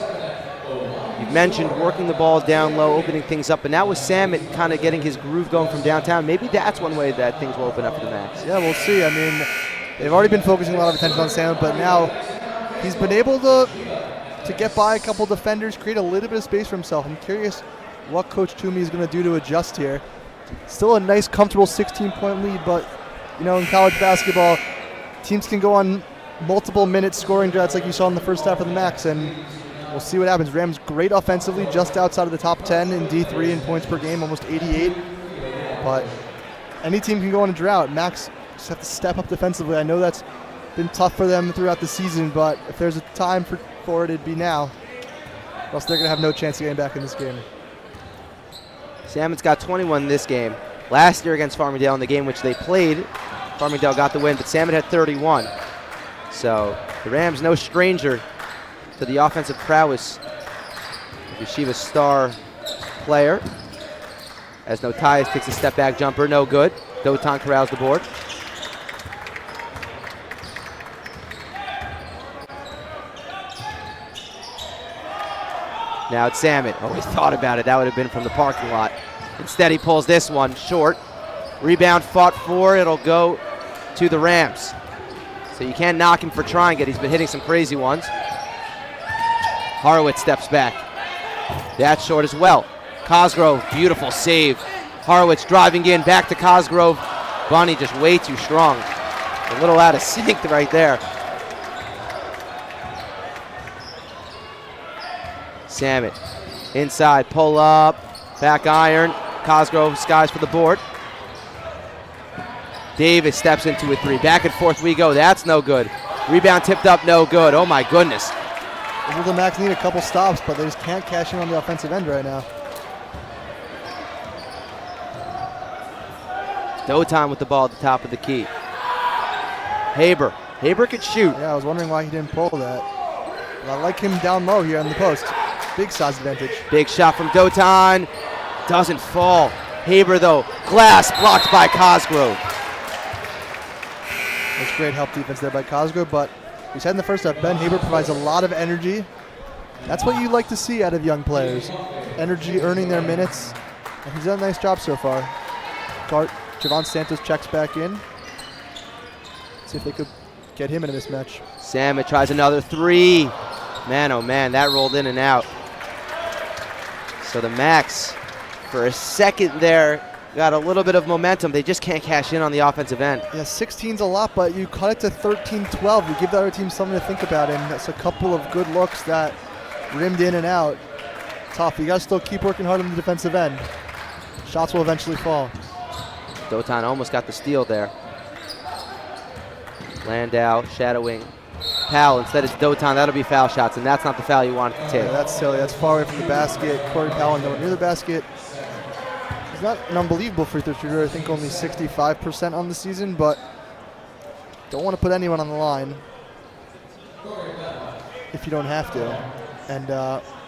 you mentioned working the ball down low, opening things up, but now with Samet kind of getting his groove going from downtown, maybe that's one way that things will open up for the Max. Yeah, we'll see. I mean, they've already been focusing a lot of attention on Samet, but now he's been able to get by a couple defenders, create a little bit of space for himself. I'm curious what Coach Toomey is going to do to adjust here. Still a nice, comfortable 16-point lead, but, you know, in college basketball, teams can go on multiple minute scoring droughts like you saw in the first half of the Max, and we'll see what happens. Rams great offensively, just outside of the top 10 in D3 in points per game, almost 88. But any team can go on a drought. Max just have to step up defensively. I know that's been tough for them throughout the season, but if there's a time for it, it'd be now. Or else they're going to have no chance of getting back in this game. Salmon's got 21 in this game. Last year against Farmingdale in the game which they played, Farmingdale got the win, but Salmon had 31. So the Rams no stranger to the offensive prowess of Yeshiva's star player. As Notias takes a step back jumper, no good. Dotan corrals the board. Now it's Salmon. Always thought about it. That would have been from the parking lot. Instead, he pulls this one short. Rebound fought for. It'll go to the Rams. So you can't knock him for trying it. He's been hitting some crazy ones. Horowitz steps back. That's short as well. Cosgrove, beautiful save. Horowitz driving in, back to Cosgrove. Bunny just way too strong. A little out of sync right there. Salmon inside, pull up, back iron. Cosgrove skies for the board. Davis steps into a three. Back and forth we go. That's no good. Rebound tipped up, no good. Oh my goodness. The Max need a couple stops, but they just can't cash in on the offensive end right now. Dotan with the ball at the top of the key. Haber could shoot. Yeah, I was wondering why he didn't pull that. But I like him down low here on the post. Big size advantage. Big shot from Dotan. Doesn't fall. Haber though, glass blocked by Cosgrove. That's great help defense there by Cosgrove, but we said in the first half, Ben Haber provides a lot of energy. That's what you like to see out of young players. Energy, earning their minutes, and he's done a nice job so far. Javon Santos checks back in. See if they could get him in a mismatch. Salmon tries another three. Man, oh man, that rolled in and out. So the Max, for a second there, got a little bit of momentum. They just can't cash in on the offensive end. Yeah, 16's a lot, but you cut it to 13-12. You give the other team something to think about, and that's a couple of good looks that rimmed in and out. Tough. You got to still keep working hard on the defensive end. Shots will eventually fall. Dotan almost got the steal there. Landau shadowing Powell. Instead it's Dotan. That'll be foul shots, and that's not the foul you want to take. Yeah, that's silly. That's far away from the basket. Corey Powell nowhere near the basket. He's not an unbelievable free throw shooter. I think only 65% on the season, but don't want to put anyone on the line if you don't have to. And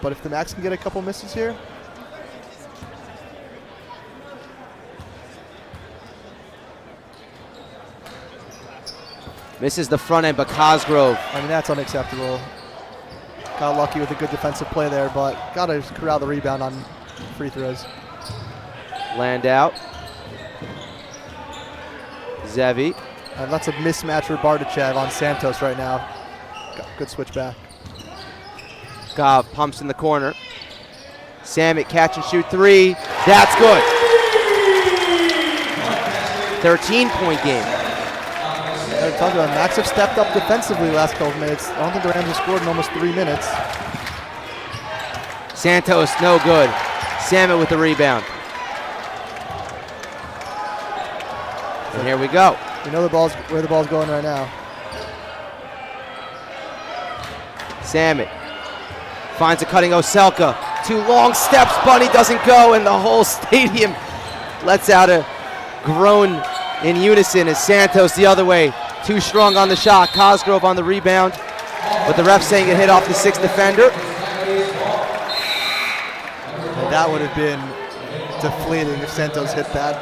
but if the Max can get a couple misses here. Misses the front end, but Cosgrove. I mean, that's unacceptable. Got lucky with a good defensive play there, but got to corral the rebound on free throws. Landau. Zevi. And that's a mismatch for Bardachev on Santos right now. Good switch back. Gov pumps in the corner. Samet catch and shoot three. That's good. 13-point game. Yeah, talking about Max have stepped up defensively the last couple of minutes. I don't think the Rams have scored in almost 3 minutes. Santos, no good. Samet with the rebound. And here we go. You know where the ball's going right now. Samet finds a cutting Oselka. 2 long steps, Bunny doesn't go, and the whole stadium lets out a groan in unison as Santos the other way. Too strong on the shot. Cosgrove on the rebound, but the ref saying it hit off the 6th defender. And that would have been deflating if Santos hit that.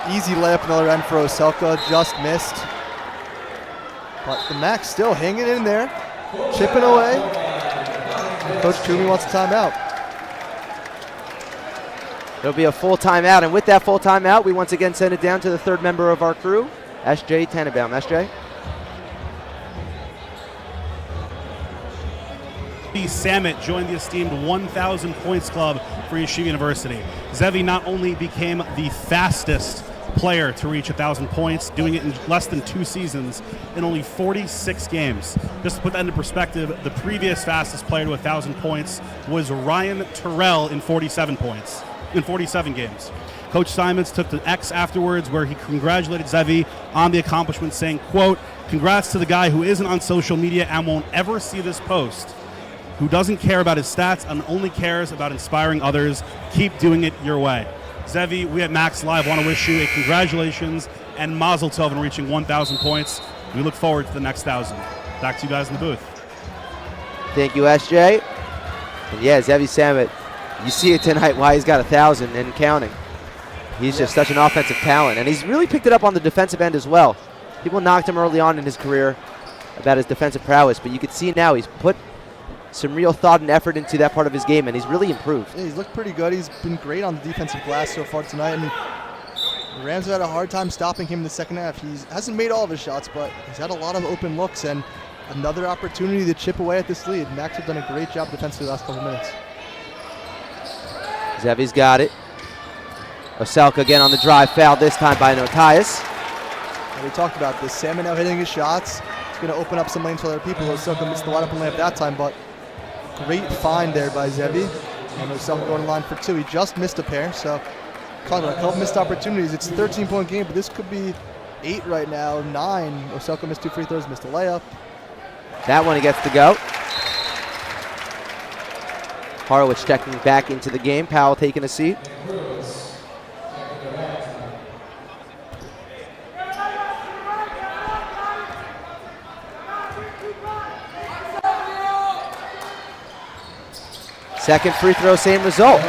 Easy layup on the other end for Oselka, just missed. But the Max still hanging in there, chipping away. Coach Toomey wants a timeout. There'll be a full timeout, and with that full timeout, we once again send it down to the 3rd member of our crew, S.J. Tannenbaum. S.J.? Samet joined the esteemed 1,000 points club for Yeshiva University. Zevi not only became the fastest player to reach 1,000 points, doing it in less than 2 seasons in only 46 games. Just to put that into perspective, the previous fastest player to 1,000 points was Ryan Terrell in 47 games. Coach Simons took to X afterwards where he congratulated Zevi on the accomplishment, saying, quote, "Congrats to the guy who isn't on social media and won't ever see this post, who doesn't care about his stats and only cares about inspiring others. Keep doing it your way." Zevi, we at Max Live want to wish you a congratulations and mazel tov on reaching 1,000 points. We look forward to the next 1,000. Back to you guys in the booth. Thank you, SJ. And yeah, Zevi Samit, you see it tonight why he's got 1,000 and counting. He's just such an offensive talent, and he's really picked it up on the defensive end as well. People knocked him early on in his career about his defensive prowess, but you can see now he's put some real thought and effort into that part of his game, and he's really improved. Yeah, he's looked pretty good. He's been great on the defensive glass so far tonight, and the Rams have had a hard time stopping him in the second half. He hasn't made all of his shots, but he's had a lot of open looks, and another opportunity to chip away at this lead. Max have done a great job defensively the last couple minutes. Zevi's got it. Oselka again on the drive, fouled this time by Notias. And we talked about this. Salmon now hitting his shots. It's going to open up some lanes for other people. Oselka missed the wide open layup that time, but great find there by Zevi. And Oselka going to line for 2. He just missed a pair, so talking about a couple missed opportunities. It's a 13-point game, but this could be 8 right now, 9. Oselka missed 2 free throws, missed a layup. That one he gets to go. Horowitz checking back into the game. Powell taking a seat. Second free throw, same result.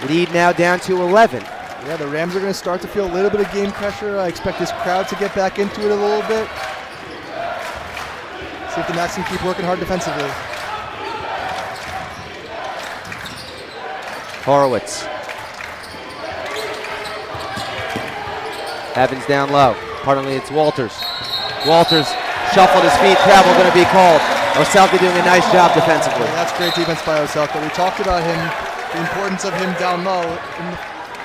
Lead now down to 11. Yeah, the Rams are going to start to feel a little bit of game pressure. I expect this crowd to get back into it a little bit. See if the Max can keep working hard defensively. Horowitz. Evans down low. Pardon me, it's Walters. Walters shuffled his feet. Travel going to be called. Oselka doing a nice job defensively. Yeah, that's great defense by Oselka. We talked about him, the importance of him down low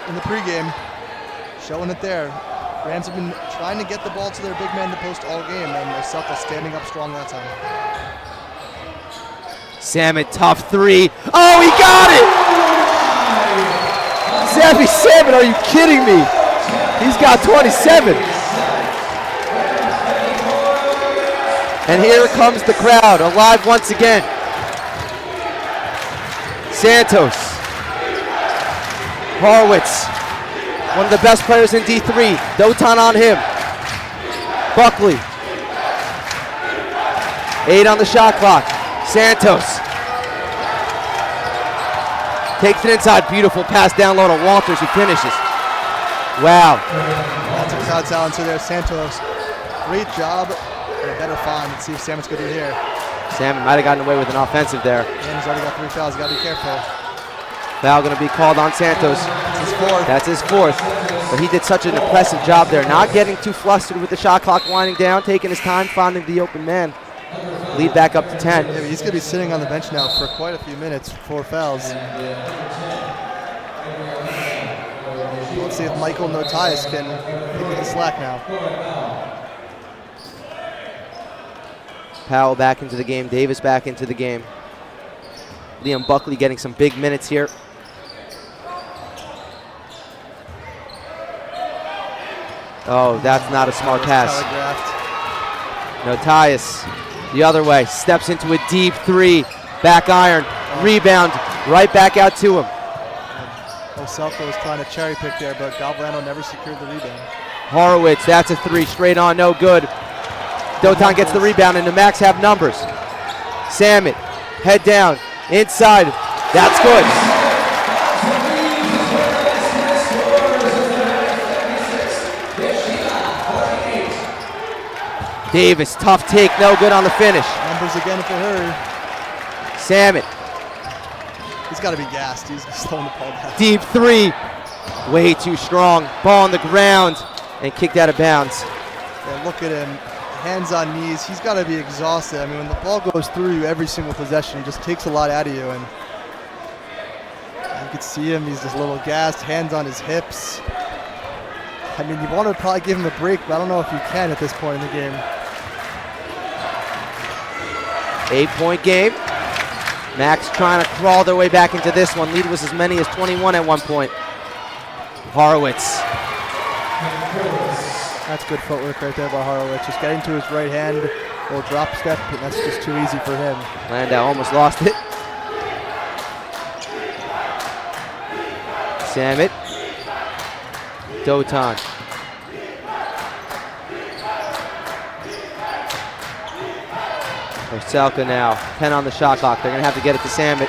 in the pregame. Showing it there. Rams have been trying to get the ball to their big man in the post all game, and Oselka standing up strong that time. Samit, tough 3. Oh, he got it! Zevi Samit, are you kidding me? He's got 27. And here comes the crowd, alive once again. Santos. Horowitz, one of the best players in D3. Dotan on him. Buckley. 8 on the shot clock. Santos. Takes it inside. Beautiful pass down low to Walters, who finishes. Wow. Lots of crowd silence there. Santos, great job. A better find. Let's see if Salmon's going to do here. Salmon might have gotten away with an offensive there. And he's already got 3 fouls. Got to be careful. Foul going to be called on Santos. That's his 4th. That's his 4th. But he did such an impressive job there, not getting too flustered with the shot clock winding down, taking his time, finding the open man. Lead back up to 10. Yeah, but he's going to be sitting on the bench now for quite a few minutes. 4 fouls. Let's see if Michael Notias can pick up the slack now. Powell back into the game. Davis back into the game. Liam Buckley getting some big minutes here. Oh, that's not a smart pass. Notias, the other way, steps into a deep 3. Back iron, rebound, right back out to him. Oselka was trying to cherry pick there, but Galvano never secured the rebound. Horowitz, that's a 3, straight on, no good. Dotan gets the rebound, and the Max have numbers. Samit, head down, inside, that's good. Davis, tough take, no good on the finish. Numbers again for her. Samit. He's got to be gassed. He's throwing the ball back. Deep 3, way too strong. Ball on the ground and kicked out of bounds. Yeah, look at him. Hands on knees. He's got to be exhausted. I mean, when the ball goes through you every single possession, it just takes a lot out of you. And you can see him. He's just a little gassed. Hands on his hips. I mean, you want to probably give him a break, but I don't know if you can at this point in the game. 8-point game. Max trying to crawl their way back into this one. Lead was as many as 21 at one point. Horowitz. That's good footwork right there by Horowitz. Just getting to his right hand, little drop step, and that's just too easy for him. Landau almost lost it. Samit. Dotan. Selka now, 10 on the shot clock. They're going to have to get it to Samit.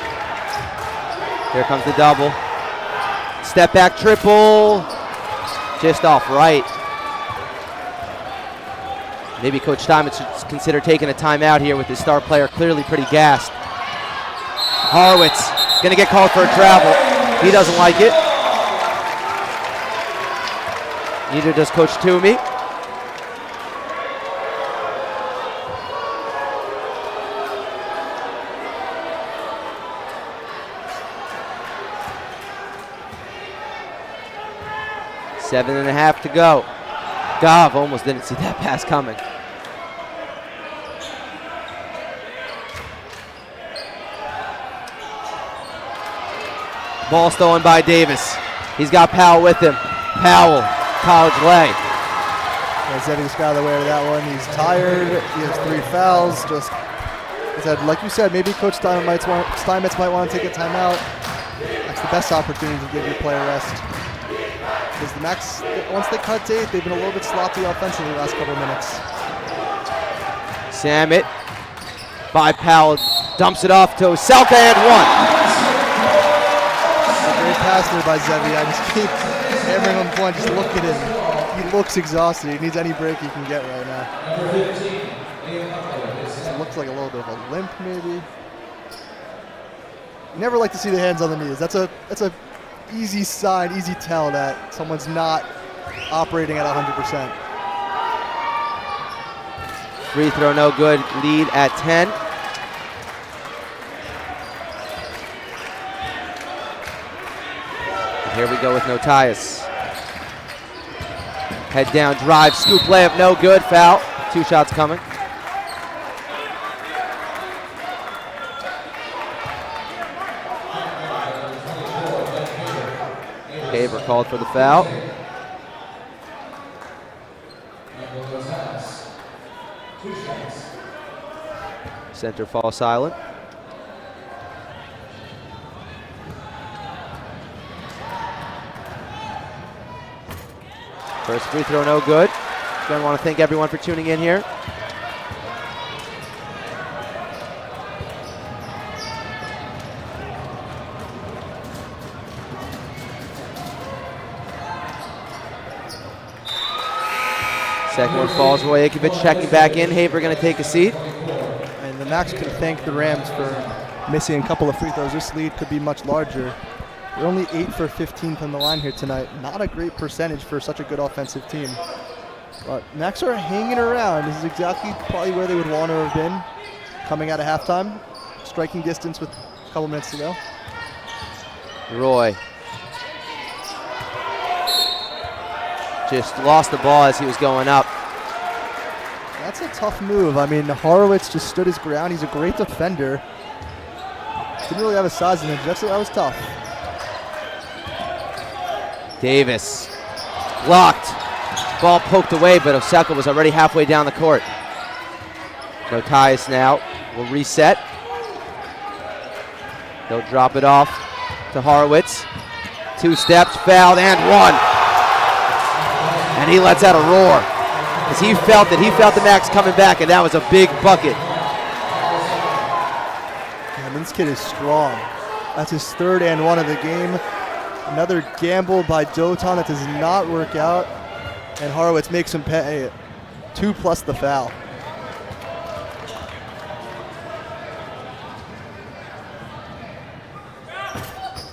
Here comes the double. Step back triple. Just off right. Maybe Coach Steinmetz should consider taking a timeout here with his star player clearly pretty gassed. Horowitz going to get called for a travel. He doesn't like it. Neither does Coach Toomey. Seven and a half to go. Gov almost didn't see that pass coming. Ball stolen by Davis. He's got Powell with him. Powell, college lay. Yeah, Zevi just got out of the way of that one. He's tired. He has 3 fouls. Just, like you said, maybe Coach Steinmetz might want to take a timeout. That's the best opportunity to give your player rest. Because the Max, once they cut to 8, they've been a little bit sloppy offensively the last couple of minutes. Samit by Powell, dumps it off to Selka and one. A great pass there by Zevi. I just keep hammering on the point. Just look at him. He looks exhausted. He needs any break he can get right now. It looks like a little bit of a limp, maybe. You never like to see the hands on the knees. That's a easy sign, easy tell that someone's not operating at 100%. Free throw no good, lead at 10. And here we go with Notias. Head down, drive, scoop layup, no good, foul. 2 shots coming. Haber called for the foul. Center fall silent. First free throw no good. Again, want to thank everyone for tuning in here. Second one falls away. Ikovich checking back in. Haber going to take a seat. And the Max can thank the Rams for missing a couple of free throws. This lead could be much larger. They're only 8 for 15 from the line here tonight. Not a great percentage for such a good offensive team. But Max are hanging around. This is exactly probably where they would want to have been coming out of halftime. Striking distance with a couple minutes to go. Roy just lost the ball as he was going up. That's a tough move. I mean, Horowitz just stood his ground. He's a great defender. Didn't really have a size advantage. That was tough. Davis blocked. Ball poked away, but Osaka was already halfway down the court. Notias now will reset. He'll drop it off to Horowitz. 2 steps, fouled, and 1. And he lets out a roar because he felt the Max coming back, and that was a big bucket. Man, this kid is strong. That's his 3rd and 1 of the game. Another gamble by Dotan that does not work out, and Horowitz makes him pay it. 2 plus the foul.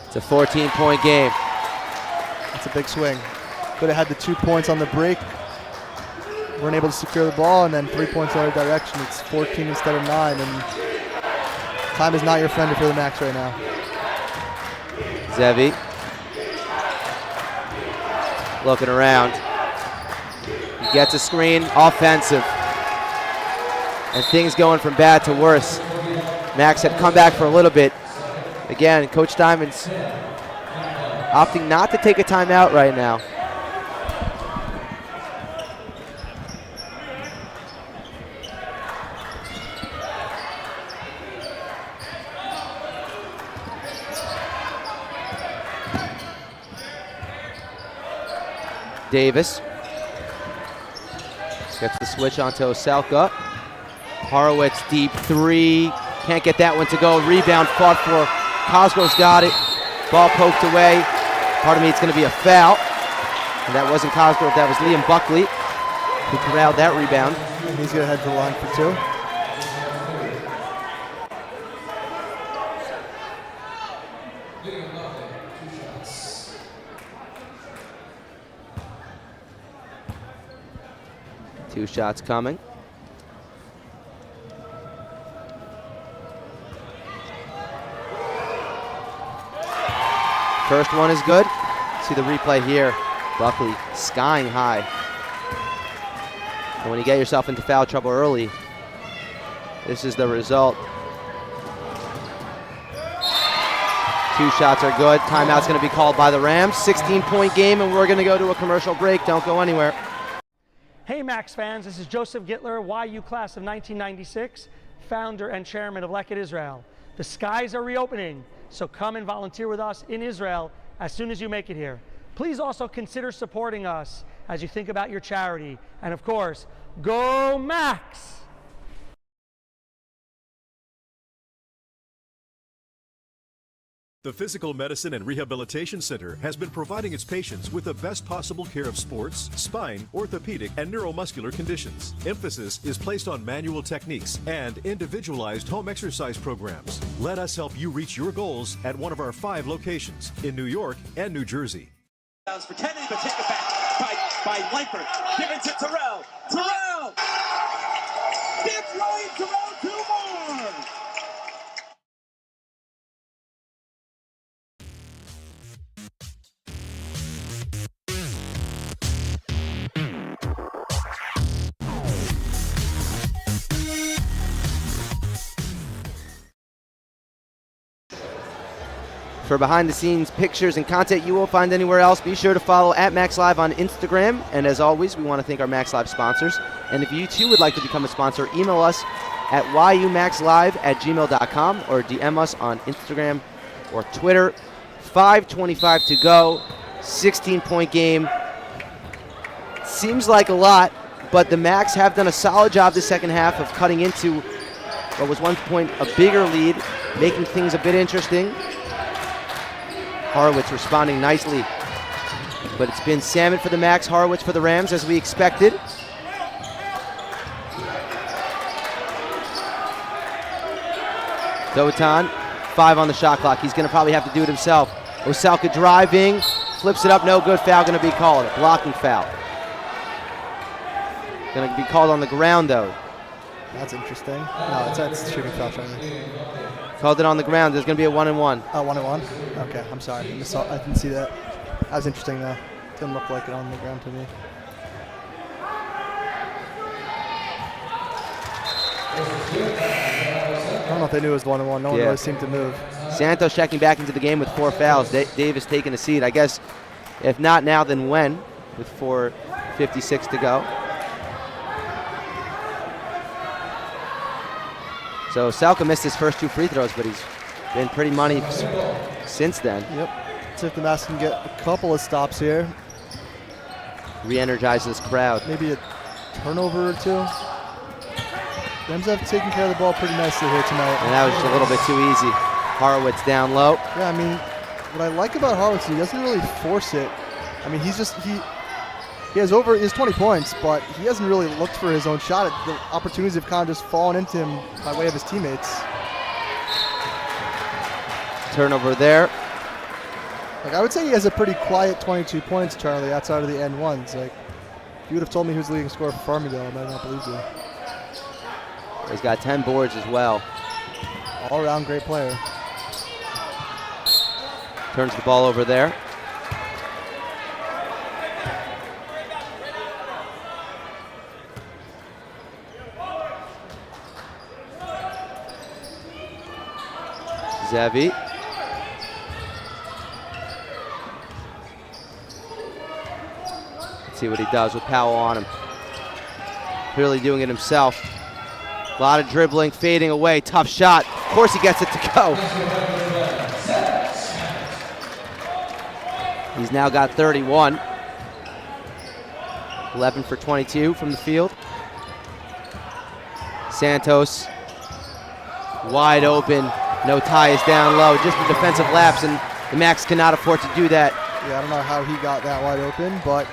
It's a 14-point game. That's a big swing. Could have had the 2 points on the break. Weren't able to secure the ball, and then 3 points the other direction. It's 14 instead of 9, and time is not your friend for the Max right now. Zevi looking around. Gets a screen, offensive. And things going from bad to worse. Max had come back for a little bit. Again, Coach Diamond's opting not to take a timeout right now. Davis gets the switch onto Oselka. Horowitz deep three. Can't get that one to go. Rebound fought for. Cosgrove's got it. Ball poked away. Part of me, it's going to be a foul. And that wasn't Cosgrove, that was Liam Buckley who corralled that rebound. He's going to head to the line for two. Two shots coming. First one is good. See the replay here. Buckley skying high. And when you get yourself into foul trouble early, this is the result. Two shots are good. Timeout's going to be called by the Rams. 16-point game, and we're going to go to a commercial break. Don't go anywhere. Hey Max fans, this is Joseph Gittler, YU class of 1996, founder and chairman of Leket Israel. The skies are reopening, so come and volunteer with us in Israel as soon as you make it here. Please also consider supporting us as you think about your charity. And of course, go Max! The Physical Medicine and Rehabilitation Center has been providing its patients with the best possible care of sports, spine, orthopedic, and neuromuscular conditions. Emphasis is placed on manual techniques and individualized home exercise programs. Let us help you reach your goals at one of our 5 locations in New York and New Jersey. Pretending to take it back by Langford. Given to Terrell. Terrell! It's Ryan Terrell, 2 more! For behind-the-scenes pictures and content you won't find anywhere else, be sure to follow @MaxLive on Instagram. And as always, we want to thank our MaxLive sponsors. And if you too would like to become a sponsor, email us at yumaxlive@gmail.com or DM us on Instagram or Twitter. 5:25 to go, 16-point game. Seems like a lot, but the Max have done a solid job this second half of cutting into what was one point a bigger lead, making things a bit interesting. Horowitz responding nicely, but it's been Salmon for the Max, Horowitz for the Rams, as we expected. Dotan, 5 on the shot clock. He's going to probably have to do it himself. Oselka driving, flips it up, no good. Foul going to be called, a blocking foul. Going to be called on the ground, though. That's interesting. No, it's shooting foul. Called it on the ground. There's going to be a 1-and-1. Oh, 1-and-1? Okay, I'm sorry. I didn't see that. That was interesting, though. Didn't look like it on the ground to me. I don't know if they knew it was 1-and-1. No one really seemed to move. Santos checking back into the game with 4 fouls. Davis taking a seat. I guess if not now, then when? With 4:56 to go. So Salka missed his first 2 free throws, but he's been pretty money since then. Yep. See if the Max can get a couple of stops here. Re-energize this crowd. Maybe a turnover or 2. Rams have taken care of the ball pretty nicely here tonight. And that was just a little bit too easy. Horowitz down low. Yeah, I mean, what I like about Horowitz, he doesn't really force it. I mean, he has 20 points, but he hasn't really looked for his own shot. The opportunities have kind of just fallen into him by way of his teammates. Turnover there. Like, I would say he has a pretty quiet 22 points, Charlie, outside of the end ones. Like, if you would have told me he was the leading scorer for Farmingdale, I might not believe you. He's got 10 boards as well. All-around great player. Turns the ball over there. Zevi. Let's see what he does with Powell on him. Clearly doing it himself. A lot of dribbling, fading away, tough shot. Of course he gets it to go. He's now got 31. 11 for 22 from the field. Santos, wide open. No tie is down low. Just a defensive lapse, and the Max cannot afford to do that. Yeah, I don't know how he got that wide open, but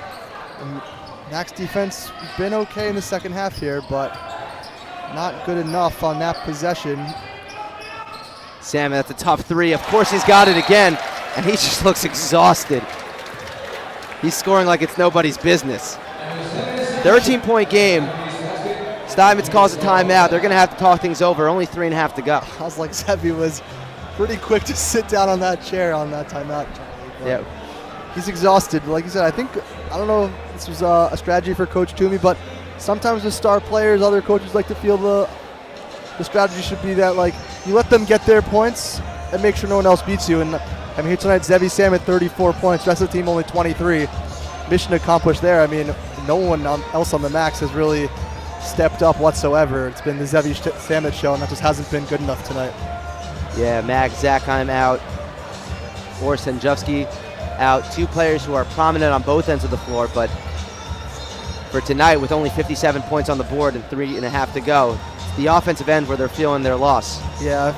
Max defense been okay in the second half here, but not good enough on that possession. Salmon, that's a tough three. Of course he's got it again, and he just looks exhausted. He's scoring like it's nobody's business. 13-point game. Stuyvesant calls a timeout. They're going to have to talk things over. Only 3.5 to go. I was like, Zevi was pretty quick to sit down on that chair on that timeout. Yeah. He's exhausted. Like you said, I don't know if this was a strategy for Coach Toomey, but sometimes with star players, other coaches like to feel the strategy should be that, like, you let them get their points and make sure no one else beats you. And I mean, here tonight, Zevi Sam at 34 points, rest of the team only 23. Mission accomplished there. I mean, no one else on the Max has really stepped up whatsoever. It's been the Zevi Samet show, and that just hasn't been good enough tonight. Yeah, Max Zackheim out. Or Senjovsky out. Two players who are prominent on both ends of the floor, but for tonight, with only 57 points on the board and 3.5 to go, it's the offensive end where they're feeling their loss. Yeah,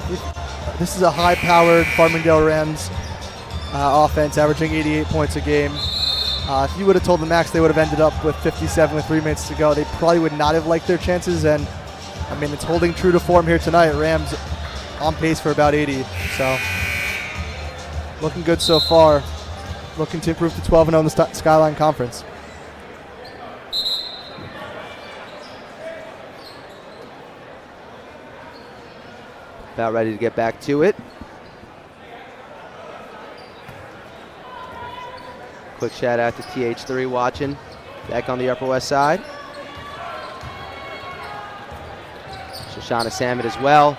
this is a high-powered Farmingdale Rams offense, averaging 88 points a game. If you would have told the Max they would have ended up with 57 with 3 minutes to go, they probably would not have liked their chances. And I mean, it's holding true to form here tonight. Rams on pace for about 80. So looking good so far. Looking to improve to 12-0 in the Skyline Conference. About ready to get back to it. Quick shout out to TH3 watching back on the Upper West Side. Shoshana Samet as well.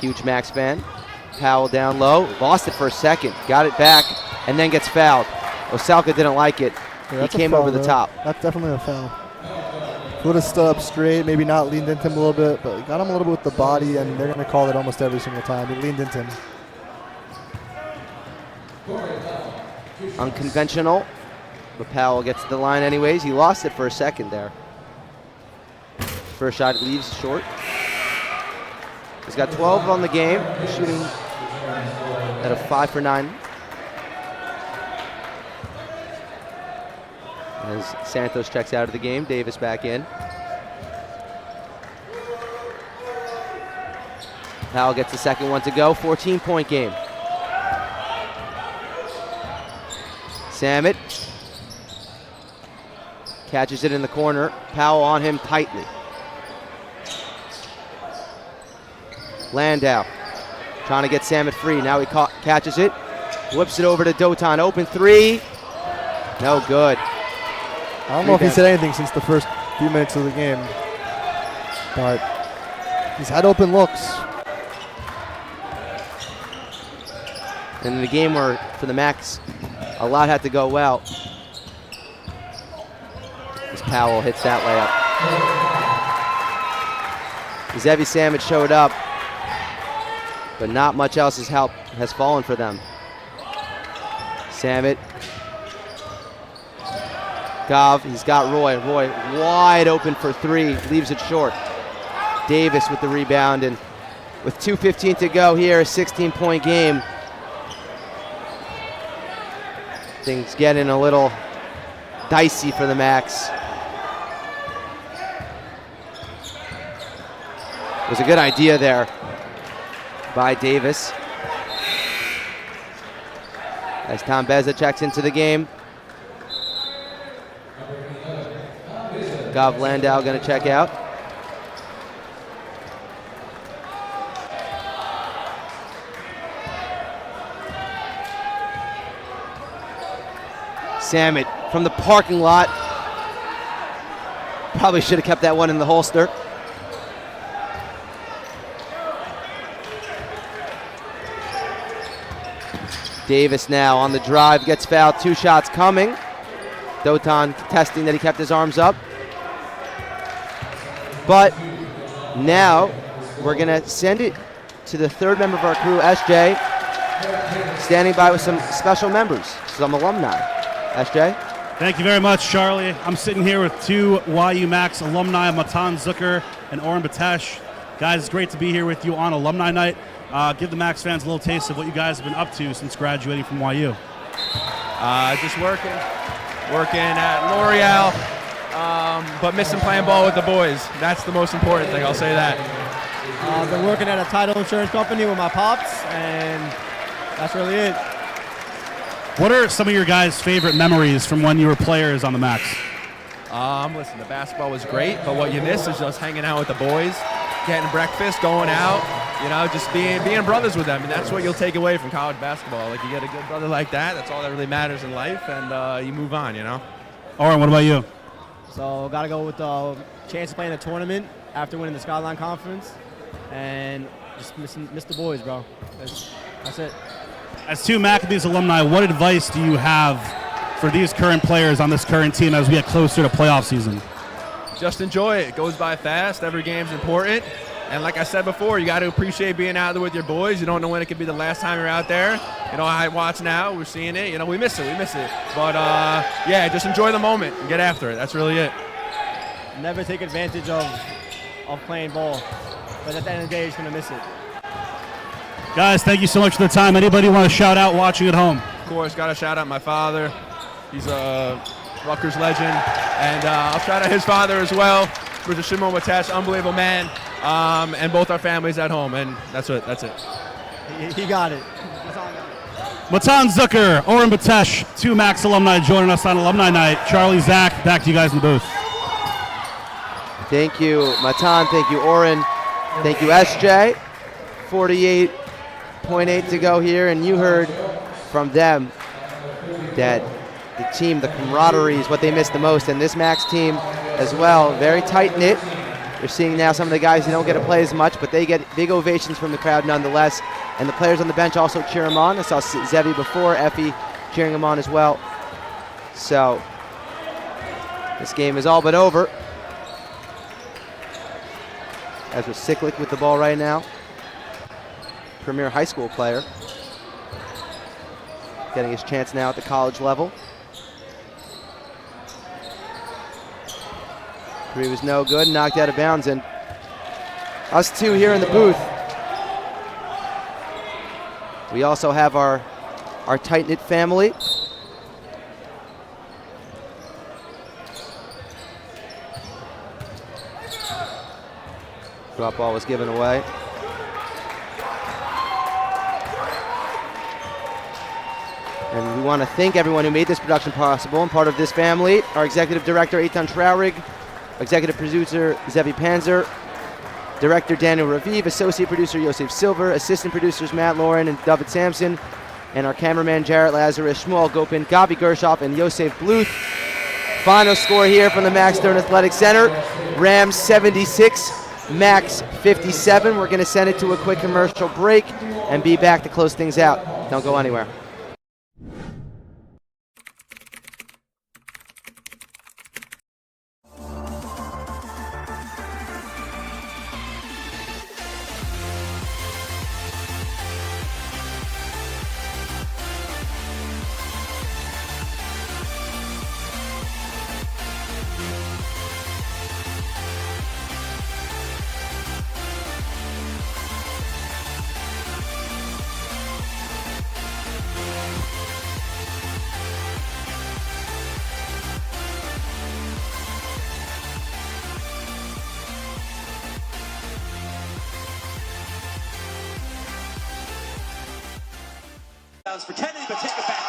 Huge Max fan. Powell down low, lost it for a second, got it back, and then gets fouled. Osalka didn't like it. Yeah, he came over the top. That's definitely a foul. Would have stood up straight, maybe not leaned into him a little bit, but got him a little bit with the body, and they're going to call it almost every single time. He leaned into him. Unconventional, but Powell gets to the line anyways. He lost it for a second there. First shot leaves short. He's got 12 on the game, shooting at a 5 for 9. As Santos checks out of the game, Davis back in. Powell gets the second one to go, 14-point game. Samet catches it in the corner. Powell on him tightly. Landau trying to get Samet free. Now he catches it, whips it over to Dotan. Open three, no good. I don't know if he said anything since the first few minutes of the game, but he's had open looks. And in the game where, for the Max, a lot had to go well, as Powell hits that layup. Zevi Samet showed up, but not much else has fallen for them. Samet. Gov, he's got Roy. Roy wide open for three, leaves it short. Davis with the rebound, and with 2:15 to go here, a 16-point game. Things getting a little dicey for the Max. It was a good idea there by Davis. As Tom Beza checks into the game. Gov Landau going to check out. Samet from the parking lot. Probably should have kept that one in the holster. Davis now on the drive, gets fouled, 2 shots coming. Dotan contesting that he kept his arms up. But now we're going to send it to the third member of our crew, SJ, standing by with some special members, some alumni. SJ? Thank you very much, Charlie. I'm sitting here with 2 YU Max alumni, Matan Zucker and Oren Batesh. Guys, it's great to be here with you on Alumni Night. Give the Max fans a little taste of what you guys have been up to since graduating from YU. Just working at L'Oreal, but missing playing ball with the boys. That's the most important thing, I'll say that. I've been working at a title insurance company with my pops, and that's really it. What are some of your guys' favorite memories from when you were players on the Max? Listen, the basketball was great, but what you miss is just hanging out with the boys, getting breakfast, going out, just being brothers with them, and that's what you'll take away from college basketball. Like, you get a good brother like that, that's all that really matters in life, and you move on, Oren, what about you? So got to go with the chance to play in the tournament after winning the Sideline Conference, and just miss the boys, bro. That's it. As 2 Maccabees alumni, what advice do you have for these current players on this current team as we get closer to playoff season? Just enjoy it. It goes by fast. Every game's important. And like I said before, you got to appreciate being out there with your boys. You don't know when it could be the last time you're out there. I watch now. We're seeing it. We miss it. But, just enjoy the moment and get after it. That's really it. Never take advantage of playing ball. But at the end of the day, you're just going to miss it. Guys, thank you so much for the time. Anybody want to shout out watching at home? Of course, got to shout out my father. He's a Rutgers legend. And I'll shout out his father as well. Mr. Shimon Watesh, unbelievable man. And both our families at home. And that's it. He got it. Matan Zucker, Oren Batesh, 2 Max alumni joining us on Alumni Night. Charlie, Zach, back to you guys in the booth. Thank you, Matan. Thank you, Oren. Thank you, SJ. 48.8 to go here, and you heard from them that the team, the camaraderie is what they miss the most, and this Max team as well, very tight-knit. You're seeing now some of the guys who don't get to play as much, but they get big ovations from the crowd nonetheless, and the players on the bench also cheer them on. I saw Zevi before, Effie cheering him on as well. So this game is all but over. As we're Cyclic with the ball right now. Premier high school player. Getting his chance now at the college level. 3 was no good, knocked out of bounds, and us 2 here in the booth. We also have our tight-knit family. Drop ball was given away. And we want to thank everyone who made this production possible and part of this family. Our executive director, Eitan Traurig, executive producer, Zevi Pancer, director, Daniel Raviv, associate producer, Yosef Silver, assistant producers, Matt Loren and Dovid Samson, and our cameraman, Jarrett Lazarus, Shmuel Gopin, Gabi Gershoff, and Yosef Bluth. Final score here from the Max Stern Athletic Center, Rams 76, Max 57. We're going to send it to a quick commercial break and be back to close things out. Don't go anywhere. For Kennedy, but take it back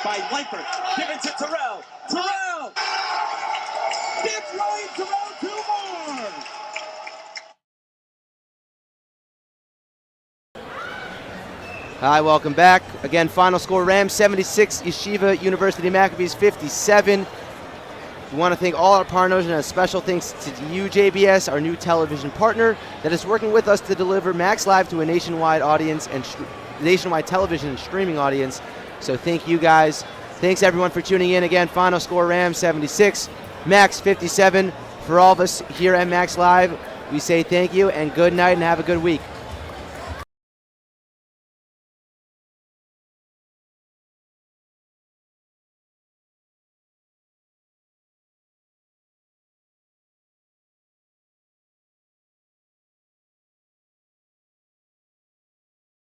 by Leipert. Give it to Terrell. Terrell! It's Ryan Terrell, 2 more! Hi, welcome back. Again, final score, Rams 76, Yeshiva University Maccabees 57. We want to thank all our partners, and a special thanks to you, JBS, our new television partner that is working with us to deliver Max Live to a nationwide audience and nationwide television and streaming audience. So thank you guys. Thanks everyone for tuning in. Again, final score Rams 76, Max 57. For all of us here at Max Live, we say thank you and good night and have a good week.